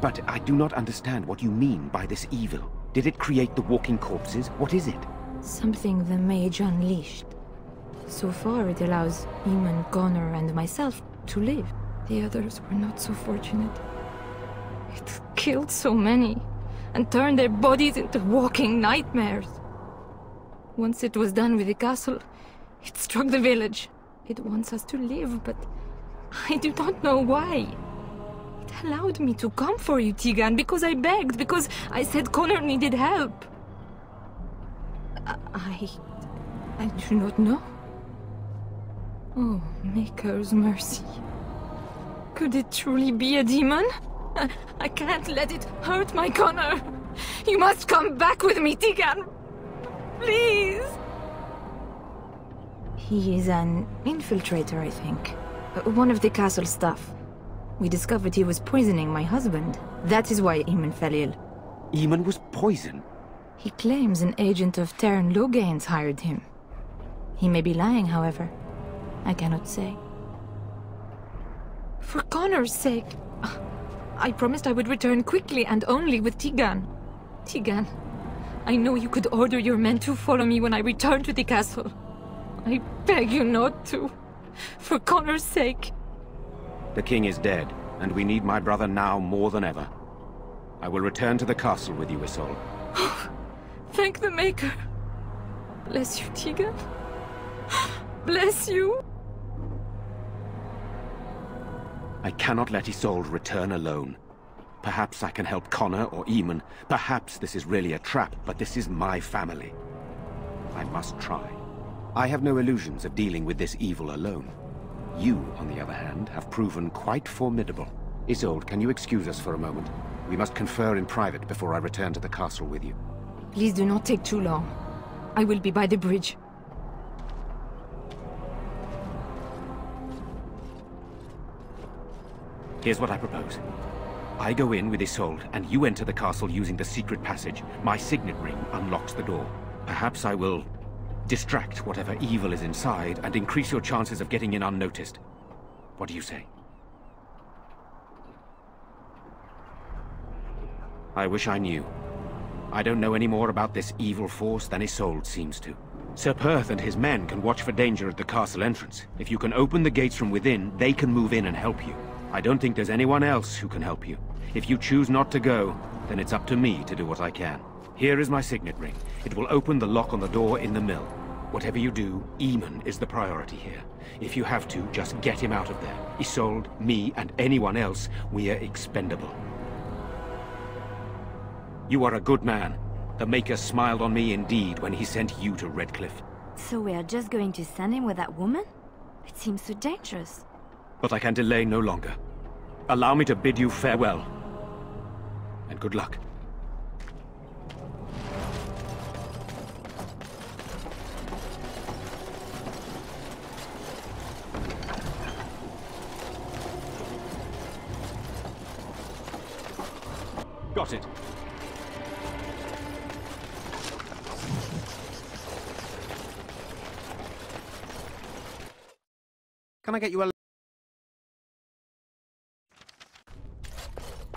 [SPEAKER 5] But I do not understand what you mean by this evil. Did it create the walking corpses? What is it?
[SPEAKER 1] Something the mage unleashed. So far it allows Eamon, Connor and myself to live. The others were not so fortunate. It killed so many, and turned their bodies into walking nightmares. Once it was done with the castle, it struck the village. It wants us to live, but I do not know why. It allowed me to come for you, Tigan, because I begged, because I said Connor needed help. I do not know. Oh, Maker's mercy. Could it truly be a demon? I can't let it hurt my Connor. You must come back with me, Tigan. Please. He is an infiltrator, I think. One of the castle staff. We discovered he was poisoning my husband. That is why Eamon fell ill.
[SPEAKER 5] Eamon was poisoned?
[SPEAKER 1] He claims an agent of Terran Logain's hired him. He may be lying, however. I cannot say. For Connor's sake, I promised I would return quickly and only with Tigan. Tigan, I know you could order your men to follow me when I return to the castle. I beg you not to. For Connor's sake.
[SPEAKER 5] The king is dead, and we need my brother now more than ever. I will return to the castle with you, Isolde.
[SPEAKER 1] Thank the Maker. Bless you, Tigan. Bless you.
[SPEAKER 5] I cannot let Isolde return alone. Perhaps I can help Connor or Eamon. Perhaps this is really a trap, but this is my family. I must try. I have no illusions of dealing with this evil alone. You, on the other hand, have proven quite formidable. Isolde, can you excuse us for a moment? We must confer in private before I return to the castle with you.
[SPEAKER 1] Please do not take too long. I will be by the bridge.
[SPEAKER 5] Here's what I propose. I go in with Isolde, and you enter the castle using the secret passage. My signet ring unlocks the door. Perhaps I will distract whatever evil is inside and increase your chances of getting in unnoticed. What do you say? I wish I knew. I don't know any more about this evil force than Isolde seems to. Sir Perth and his men can watch for danger at the castle entrance. If you can open the gates from within, they can move in and help you. I don't think there's anyone else who can help you. If you choose not to go, then it's up to me to do what I can. Here is my signet ring. It will open the lock on the door in the mill. Whatever you do, Eamon is the priority here. If you have to, just get him out of there. Isolde, me, and anyone else, we are expendable. You are a good man. The Maker smiled on me indeed when he sent you to Redcliff.
[SPEAKER 8] So we are just going to send him with that woman? It seems so dangerous.
[SPEAKER 5] But I can delay no longer. Allow me to bid you farewell. And good luck. Got it.
[SPEAKER 10] Can I get you a...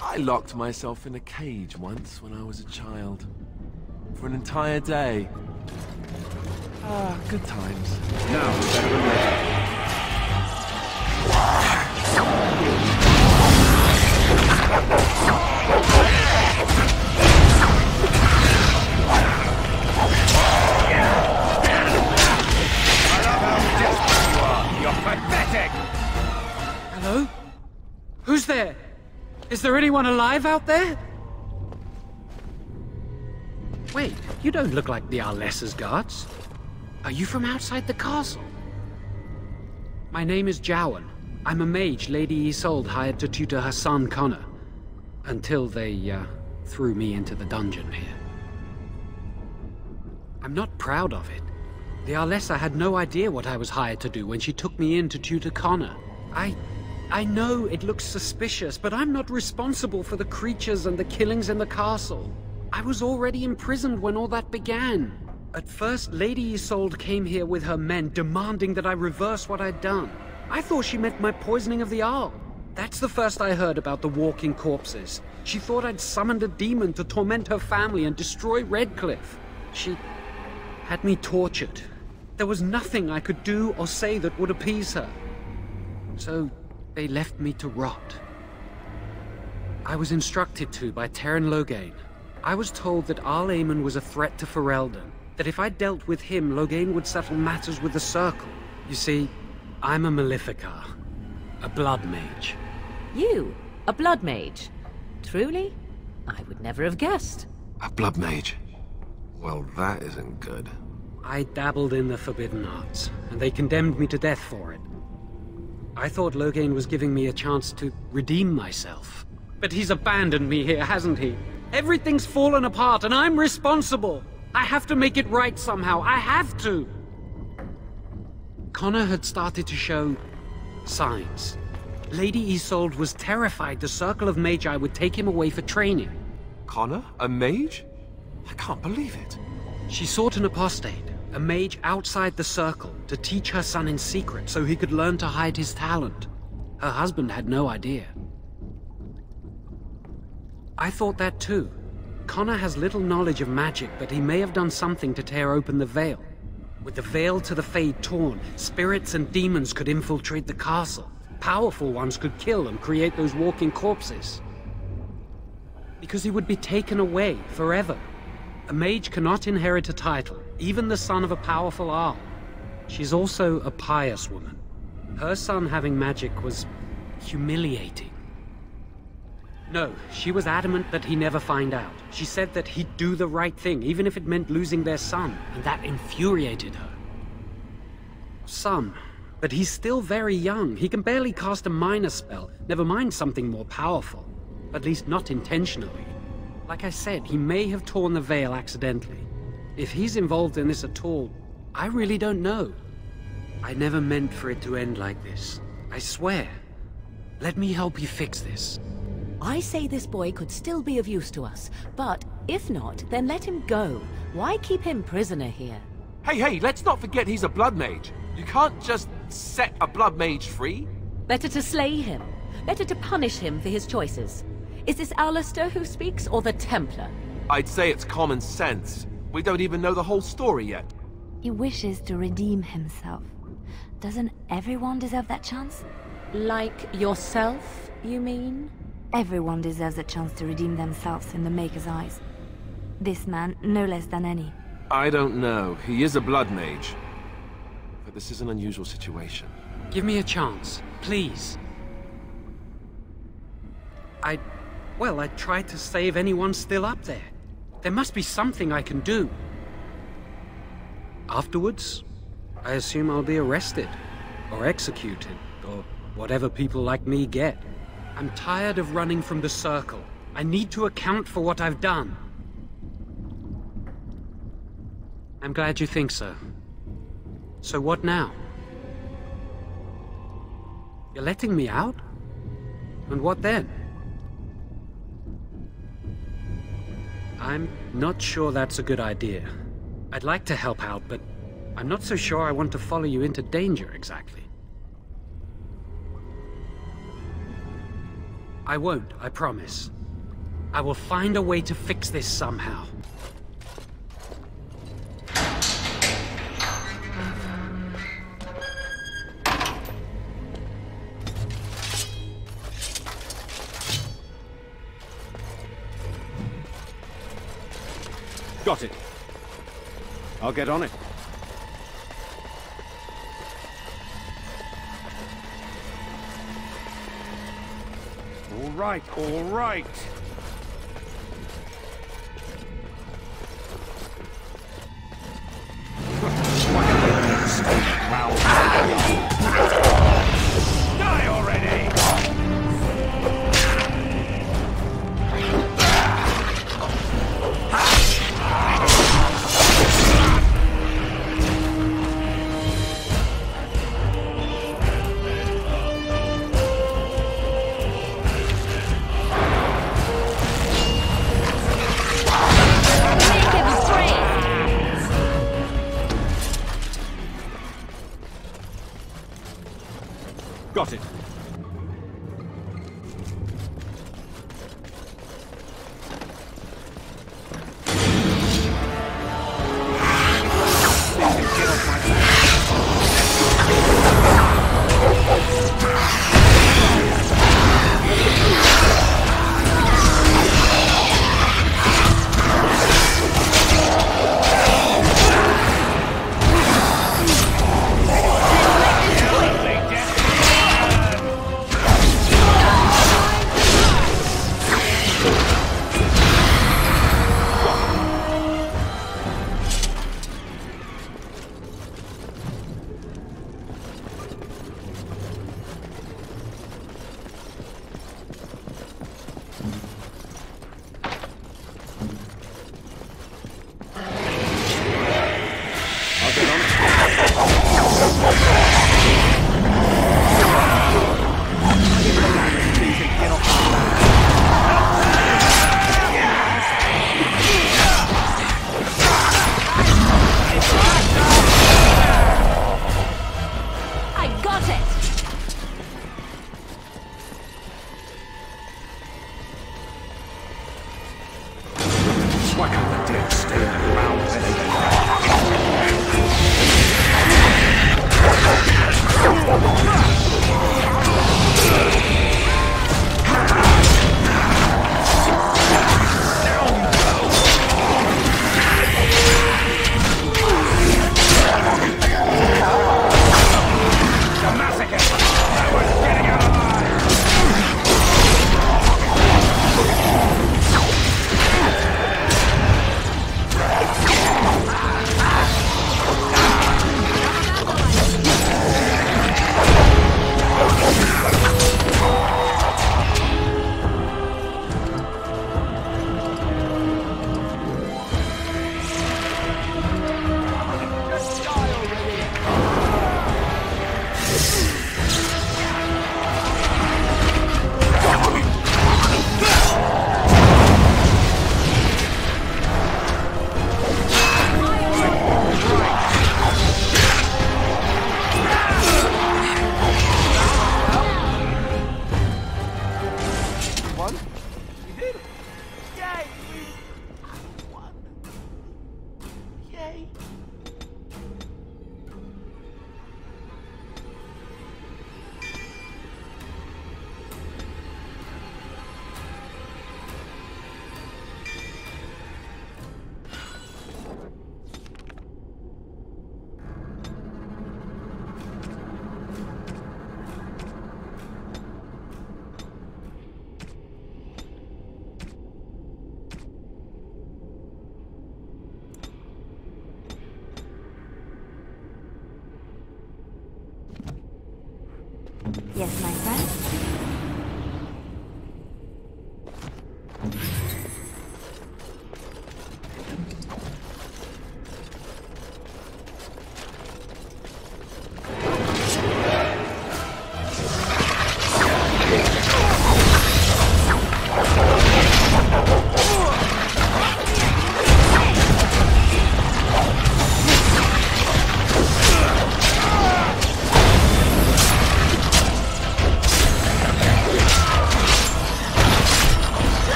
[SPEAKER 3] I locked myself in a cage once when I was a child. For an entire day. Ah, good times.
[SPEAKER 5] Now, better than later.
[SPEAKER 25] Hello? Who's there? Is there anyone alive out there? Wait, you don't look like the Arlessa's guards. Are you from outside the castle? My name is Jowan. I'm a mage Lady Isolde hired to tutor her son Connor. Until they, threw me into the dungeon here. I'm not proud of it. The Arlessa had no idea what I was hired to do when she took me in to tutor Connor. I know it looks suspicious, but I'm not responsible for the creatures and the killings in the castle. I was already imprisoned when all that began. At first, Lady Isolde came here with her men demanding that I reverse what I'd done. I thought she meant my poisoning of the Arl. That's the first I heard about the walking corpses. She thought I'd summoned a demon to torment her family and destroy Redcliff. She had me tortured. There was nothing I could do or say that would appease her. So they left me to rot. I was instructed to by Terran Loghain. I was told that Arl Eamon was a threat to Ferelden, that if I dealt with him, Loghain would settle matters with the Circle. You see, I'm a Maleficar, a blood mage.
[SPEAKER 12] You? A blood mage? Truly? I would never have guessed.
[SPEAKER 3] A blood mage? Well, that isn't good.
[SPEAKER 25] I dabbled in the forbidden arts, and they condemned me to death for it. I thought Loghain was giving me a chance to redeem myself. But he's abandoned me here, hasn't he? Everything's fallen apart, and I'm responsible! I have to make it right somehow, I have to! Connor had started to show signs. Lady Isolde was terrified the Circle of Magi would take him away for training.
[SPEAKER 3] Connor? A mage? I can't believe it.
[SPEAKER 25] She sought an apostate, a mage outside the Circle, to teach her son in secret so he could learn to hide his talent. Her husband had no idea. I thought that too. Connor has little knowledge of magic, but he may have done something to tear open the veil. With the veil to the Fade torn, spirits and demons could infiltrate the castle. Powerful ones could kill and create those walking corpses. Because he would be taken away forever. A mage cannot inherit a title, even the son of a powerful Arl. She's also a pious woman. Her son having magic was humiliating. No, she was adamant that he never find out. She said that he'd do the right thing, even if it meant losing their son, and that infuriated her. Son, but he's still very young. He can barely cast a minor spell, never mind something more powerful. At least not intentionally. Like I said, he may have torn the veil accidentally. If he's involved in this at all, I really don't know. I never meant for it to end like this. I swear. Let me help you fix this.
[SPEAKER 12] I say this boy could still be of use to us, but if not, then let him go. Why keep him prisoner here?
[SPEAKER 3] Hey, let's not forget he's a blood mage. You can't just set a blood mage free.
[SPEAKER 12] Better to slay him. Better to punish him for his choices. Is this Alistair who speaks, or the Templar?
[SPEAKER 3] I'd say it's common sense. We don't even know the whole story yet.
[SPEAKER 8] He wishes to redeem himself. Doesn't everyone deserve that chance?
[SPEAKER 12] Like yourself, you mean?
[SPEAKER 8] Everyone deserves a chance to redeem themselves in the Maker's eyes. This man, no less than any.
[SPEAKER 3] I don't know. He is a blood mage. But this is an unusual situation.
[SPEAKER 25] Give me a chance, please. I tried to save anyone still up there. There must be something I can do. Afterwards, I assume I'll be arrested, or executed, or whatever people like me get. I'm tired of running from the Circle. I need to account for what I've done. I'm glad you think so. So what now? You're letting me out? And what then? I'm not sure that's a good idea. I'd like to help out, but I'm not so sure I want to follow you into danger exactly. I won't, I promise. I will find a way to fix this somehow.
[SPEAKER 5] Got it. I'll get on it. All right, all right.
[SPEAKER 17] Die already!
[SPEAKER 5] Got it.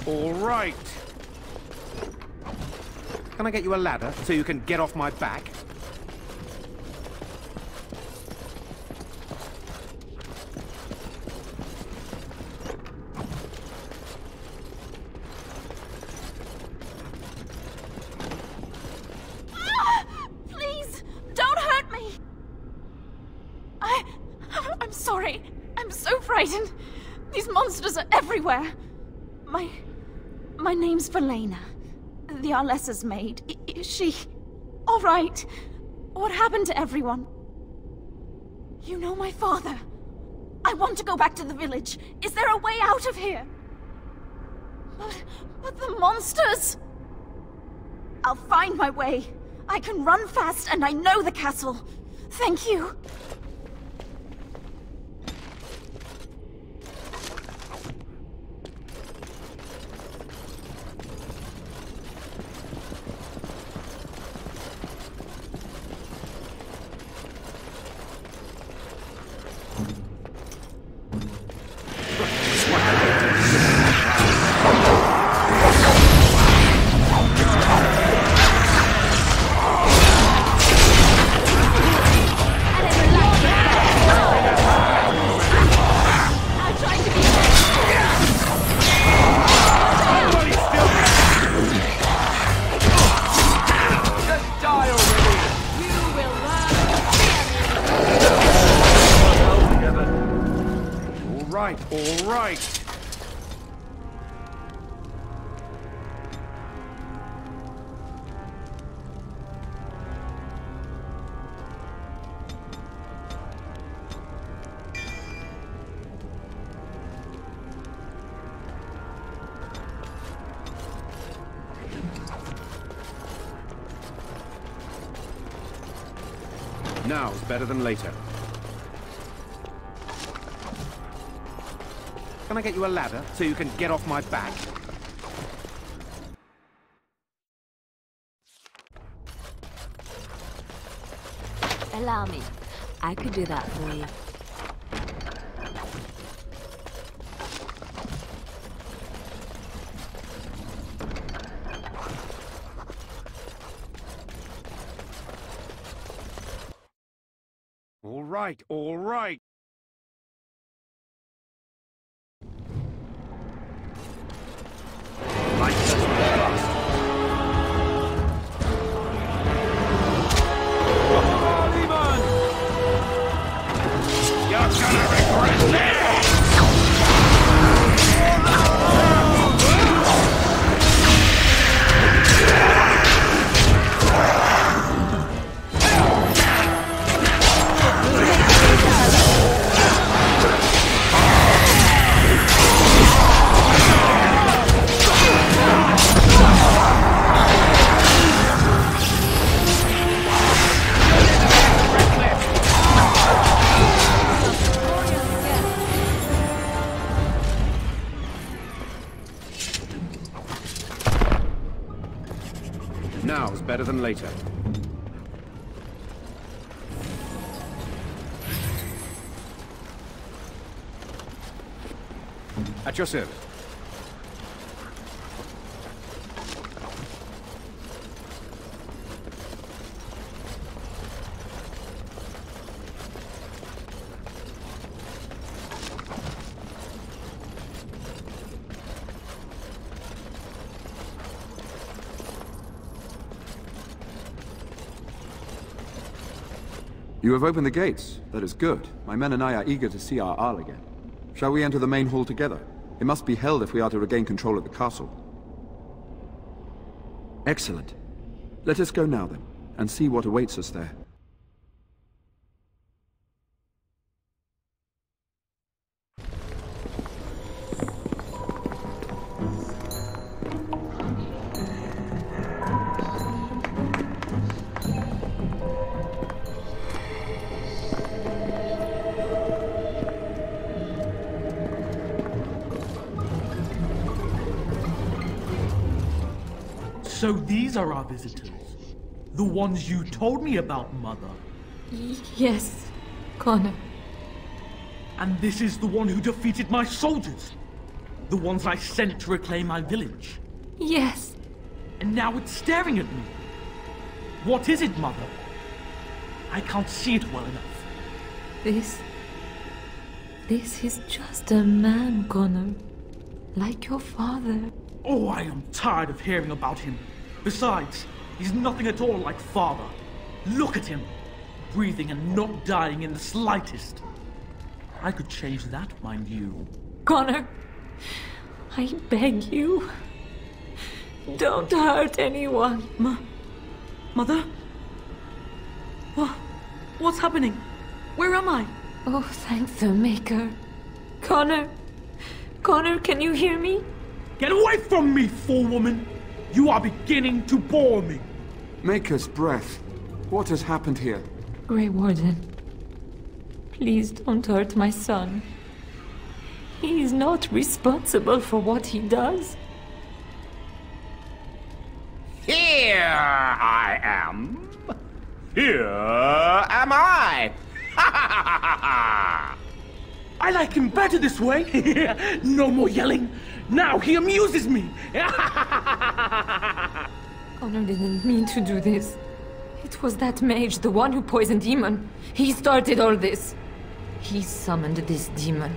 [SPEAKER 18] All right. Can I get you a ladder so you can get off my back?
[SPEAKER 11] Please, don't hurt me! I'm sorry. I'm so frightened. These monsters are everywhere. My name's Verlaine. The Arlessa's maid. Is she all right? What happened to everyone? You know my father. I want to go back to the village. Is there a way out of here? But the monsters! I'll find my way. I can run fast and I know the castle. Thank you.
[SPEAKER 18] All right. Now's better than later. Can I get you a ladder so you can get off my back?
[SPEAKER 8] Allow me. I could do that for you.
[SPEAKER 18] All right, all right. Now's better than later. At your service.
[SPEAKER 10] You have opened the gates. That is good. My men and I are eager to see our Arl again. Shall we enter the main hall together? It must be held if we are to regain control of the castle. Excellent. Let us go now then, and see what awaits us there.
[SPEAKER 6] So these are our visitors. The ones you told me about, Mother.
[SPEAKER 1] Yes, Connor.
[SPEAKER 6] And this is the one who defeated my soldiers. The ones I sent to reclaim my village.
[SPEAKER 1] Yes.
[SPEAKER 6] And now it's staring at me. What is it, Mother? I can't see it well enough.
[SPEAKER 1] This is just a man, Connor. Like your father.
[SPEAKER 6] Oh, I am tired of hearing about him. Besides, he's nothing at all like father. Look at him. Breathing and not dying in the slightest. I could change that, mind you.
[SPEAKER 1] Connor, I beg you. Don't hurt anyone.
[SPEAKER 20] Mother? What's happening? Where am I?
[SPEAKER 1] Oh, thank the Maker. Connor, can you hear me?
[SPEAKER 6] Get away from me, fool woman! You are beginning to bore me.
[SPEAKER 10] Maker's breath. What has happened here?
[SPEAKER 1] Grey Warden, please don't hurt my son. He is not responsible for what he does.
[SPEAKER 18] Here I am. Here am I.
[SPEAKER 6] I like him better this way. No more yelling. Now he amuses me.
[SPEAKER 1] Connor didn't mean to do this. It was that mage, the one who poisoned Demon. He started all this. He summoned this demon.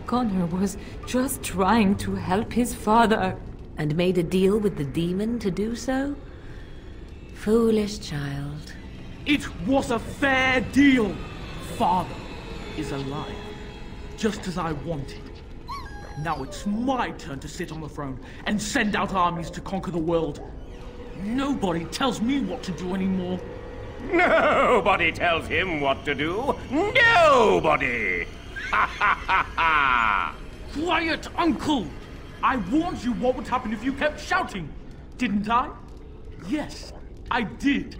[SPEAKER 1] Connor was just trying to help his father.
[SPEAKER 12] And made a deal with the demon to do so? Foolish child.
[SPEAKER 6] It was a fair deal. Father is alive, just as I wanted. Now it's my turn to sit on the throne and send out armies to conquer the world. Nobody tells me what to do anymore.
[SPEAKER 18] Nobody tells him what to do. Nobody! Ha ha ha ha!
[SPEAKER 6] Quiet, Uncle! I warned you what would happen if you kept shouting, didn't I? Yes, I did.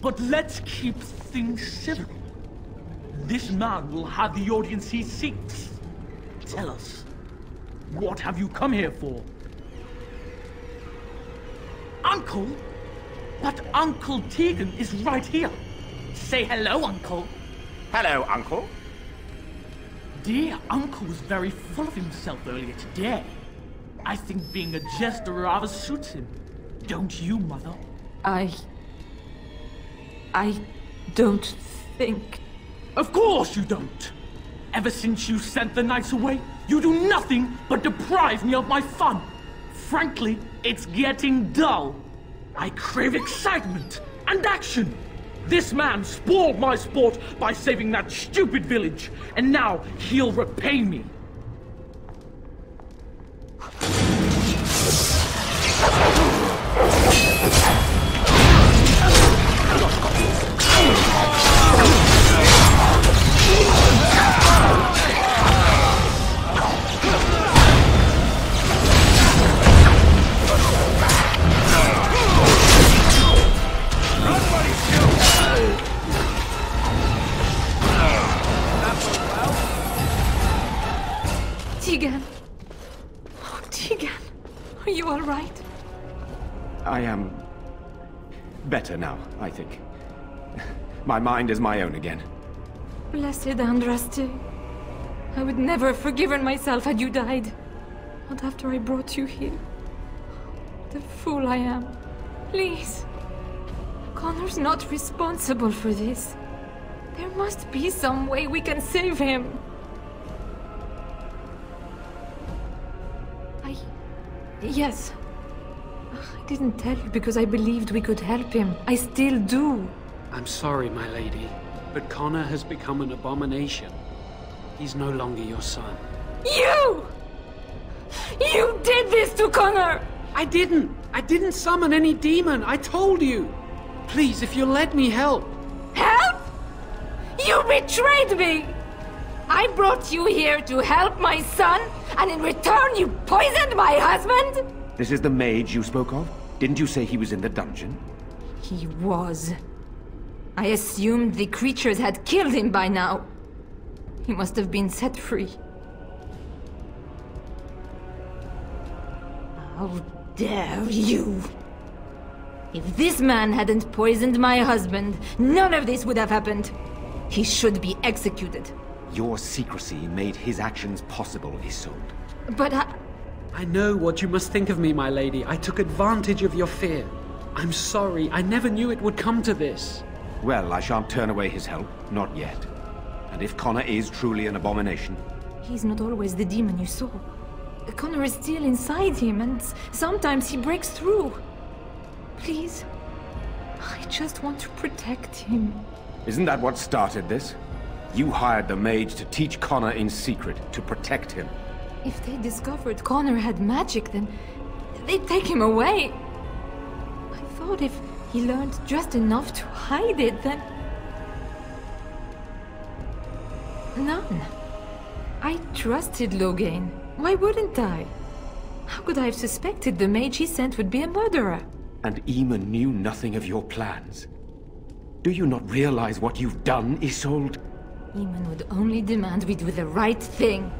[SPEAKER 6] But let's keep things civil. This man will have the audience he seeks. Tell us, what have you come here for? Uncle? But Uncle Tegan is right here. Say hello, Uncle.
[SPEAKER 18] Hello, Uncle.
[SPEAKER 6] Dear Uncle was very full of himself earlier today. I think being a jester rather suits him. Don't you, Mother?
[SPEAKER 1] I don't think...
[SPEAKER 6] Of course you don't! Ever since you sent the knights away, you do nothing but deprive me of my fun. Frankly, it's getting dull. I crave excitement and action. This man spoiled my sport by saving that stupid village, and now he'll repay me.
[SPEAKER 1] Tegan! Oh, Tegan! Are you all right?
[SPEAKER 5] I am... better now, I think. My mind is my own again.
[SPEAKER 1] Blessed Andraste. I would never have forgiven myself had you died. Not after I brought you here. What a fool I am. Please. Connor's not responsible for this. There must be some way we can save him. Yes. I didn't tell you because I believed we could help him. I still do.
[SPEAKER 25] I'm sorry, my lady, but Connor has become an abomination. He's no longer your son.
[SPEAKER 1] You! You did this to Connor!
[SPEAKER 25] I didn't summon any demon. I told you. Please, if you'll let me help.
[SPEAKER 1] Help? You betrayed me! I brought you here to help my son, and in return you poisoned my husband?
[SPEAKER 5] This is the mage you spoke of? Didn't you say he was in the dungeon?
[SPEAKER 1] He was. I assumed the creatures had killed him by now. He must have been set free. How dare you! If this man hadn't poisoned my husband, none of this would have happened. He should be executed.
[SPEAKER 5] Your secrecy made his actions possible, Isolde.
[SPEAKER 1] But
[SPEAKER 25] I know what you must think of me, my lady. I took advantage of your fear. I'm sorry. I never knew it would come to this.
[SPEAKER 5] Well, I shan't turn away his help. Not yet. And if Connor is truly an abomination...
[SPEAKER 1] He's not always the demon you saw. Connor is still inside him, and sometimes he breaks through. Please. I just want to protect him.
[SPEAKER 5] Isn't that what started this? You hired the mage to teach Connor in secret, to protect him.
[SPEAKER 1] If they discovered Connor had magic, then they'd take him away. I thought if he learned just enough to hide it, then... None. I trusted Logain. Why wouldn't I? How could I have suspected the mage he sent would be a murderer?
[SPEAKER 5] And Eamon knew nothing of your plans. Do you not realize what you've done, Isolde?
[SPEAKER 1] Eamon would only demand we do the right thing.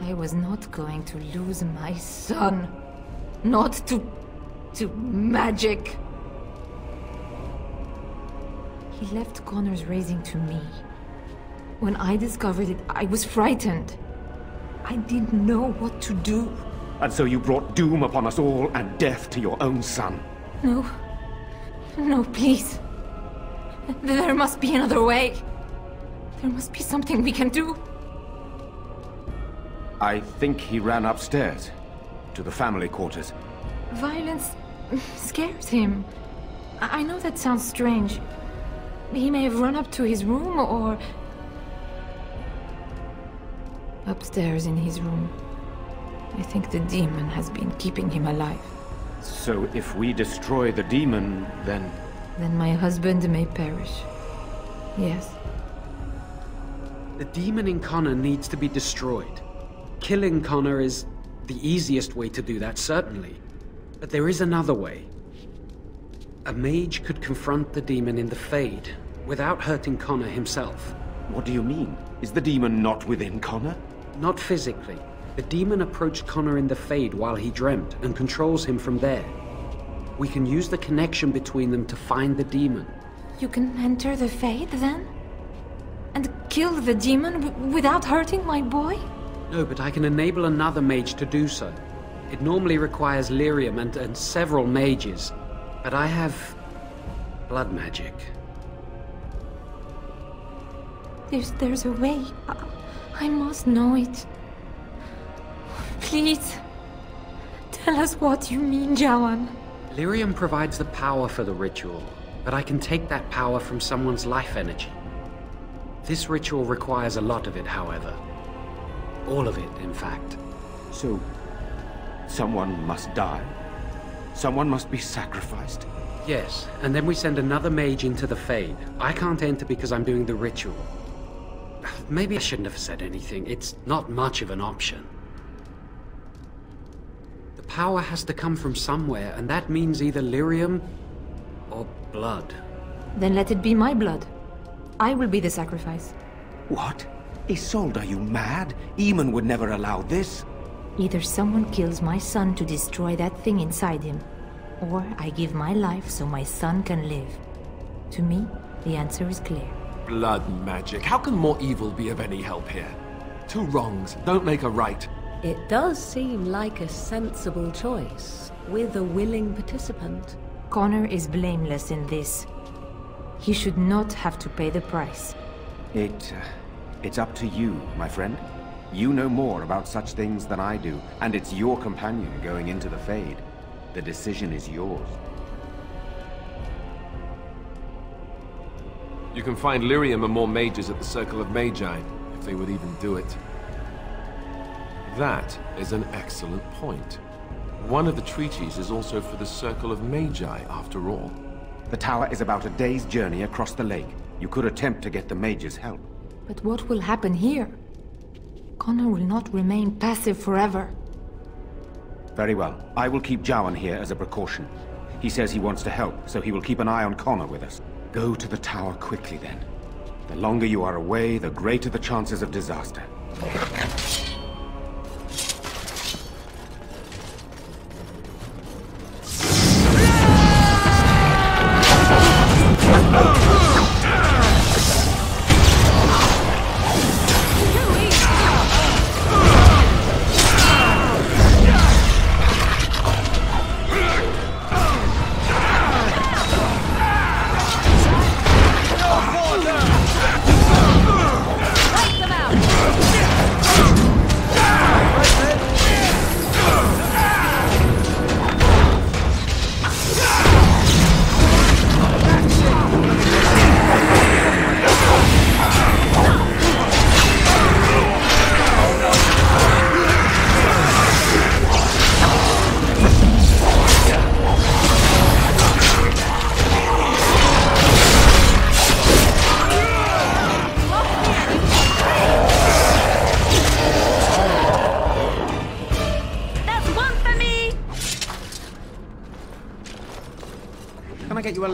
[SPEAKER 1] I was not going to lose my son. Not to magic. He left Connor's raising to me. When I discovered it, I was frightened. I didn't know what to do.
[SPEAKER 5] And so you brought doom upon us all and death to your own son.
[SPEAKER 1] No. No, please. There must be another way. There must be something we can do.
[SPEAKER 5] I think he ran upstairs, to the family quarters.
[SPEAKER 1] Violence scares him. I know that sounds strange. He may have run up to his room, or... Upstairs in his room. I think the demon has been keeping him alive.
[SPEAKER 5] So if we destroy the demon, then...
[SPEAKER 1] Then my husband may perish. Yes.
[SPEAKER 25] The demon in Connor needs to be destroyed. Killing Connor is the easiest way to do that, certainly. But there is another way. A mage could confront the demon in the Fade, without hurting Connor himself.
[SPEAKER 5] What do you mean? Is the demon not within Connor?
[SPEAKER 25] Not physically. The demon approached Connor in the Fade while he dreamt, and controls him from there. We can use the connection between them to find the demon.
[SPEAKER 1] You can enter the Fade, then? And kill the demon without hurting my boy?
[SPEAKER 25] No, but I can enable another mage to do so. It normally requires lyrium and several mages. But I have... blood magic.
[SPEAKER 1] There's a way. I must know it. Please. Tell us what you mean, Jawan.
[SPEAKER 25] Lyrium provides the power for the ritual, but I can take that power from someone's life energy. This ritual requires a lot of it, however. All of it, in fact.
[SPEAKER 5] So, someone must die? Someone must be sacrificed?
[SPEAKER 25] Yes, and then we send another mage into the Fade. I can't enter because I'm doing the ritual. Maybe I shouldn't have said anything. It's not much of an option. The power has to come from somewhere, and that means either lyrium or blood.
[SPEAKER 1] Then let it be my blood. I will be the sacrifice.
[SPEAKER 5] What? Isolde, are you mad? Eamon would never allow this.
[SPEAKER 1] Either someone kills my son to destroy that thing inside him, or I give my life so my son can live. To me, the answer is clear.
[SPEAKER 3] Blood magic. How can more evil be of any help here? Two wrongs don't make a right.
[SPEAKER 12] It does seem like a sensible choice, with a willing participant.
[SPEAKER 1] Connor is blameless in this. He should not have to pay the price.
[SPEAKER 5] It's up to you, my friend. You know more about such things than I do, and it's your companion going into the Fade. The decision is yours.
[SPEAKER 3] You can find lyrium and more mages at the Circle of Magi, if they would even do it. That is an excellent point. One of the treaties is also for the Circle of Magi, after all.
[SPEAKER 5] The tower is about a day's journey across the lake. You could attempt to get the mages' help.
[SPEAKER 1] But what will happen here? Connor will not remain passive forever.
[SPEAKER 5] Very well. I will keep Jawan here as a precaution. He says he wants to help, so he will keep an eye on Connor with us. Go to the tower quickly, then. The longer you are away, the greater the chances of disaster.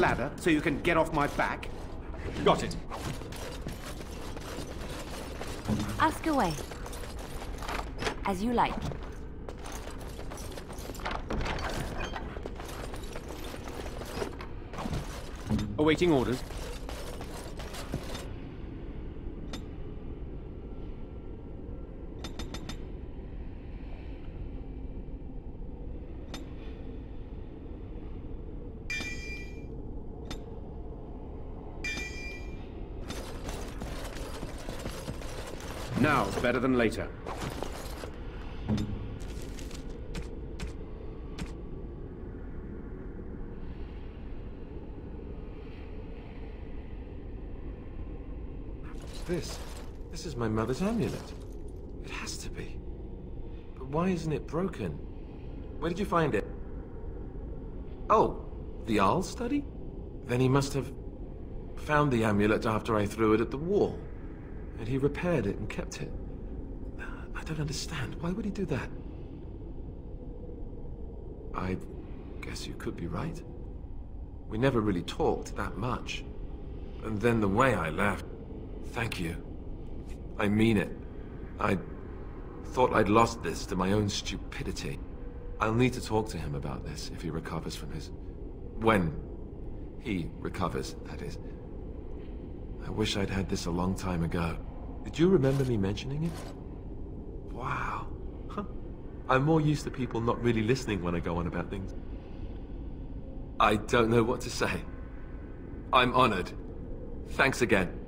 [SPEAKER 5] ladder so you can get off my back?
[SPEAKER 16] Got it.
[SPEAKER 8] Ask away. As you like.
[SPEAKER 10] Awaiting orders.
[SPEAKER 5] Now's better than later.
[SPEAKER 3] This? This is my mother's amulet. It has to be. But why isn't it broken? Where did you find it? Oh, the Arl study? Then he must have found the amulet after I threw it at the wall. And he repaired it and kept it. I don't understand. Why would he do that? I guess you could be right. We never really talked that much. And then the way I left... Thank you. I mean it. I thought I'd lost this to my own stupidity. I'll need to talk to him about this if he recovers from his... When he recovers, that is. I wish I'd had this a long time ago. Did you remember me mentioning it? Wow. Huh. I'm more used to people not really listening when I go on about things. I don't know what to say. I'm honored. Thanks again.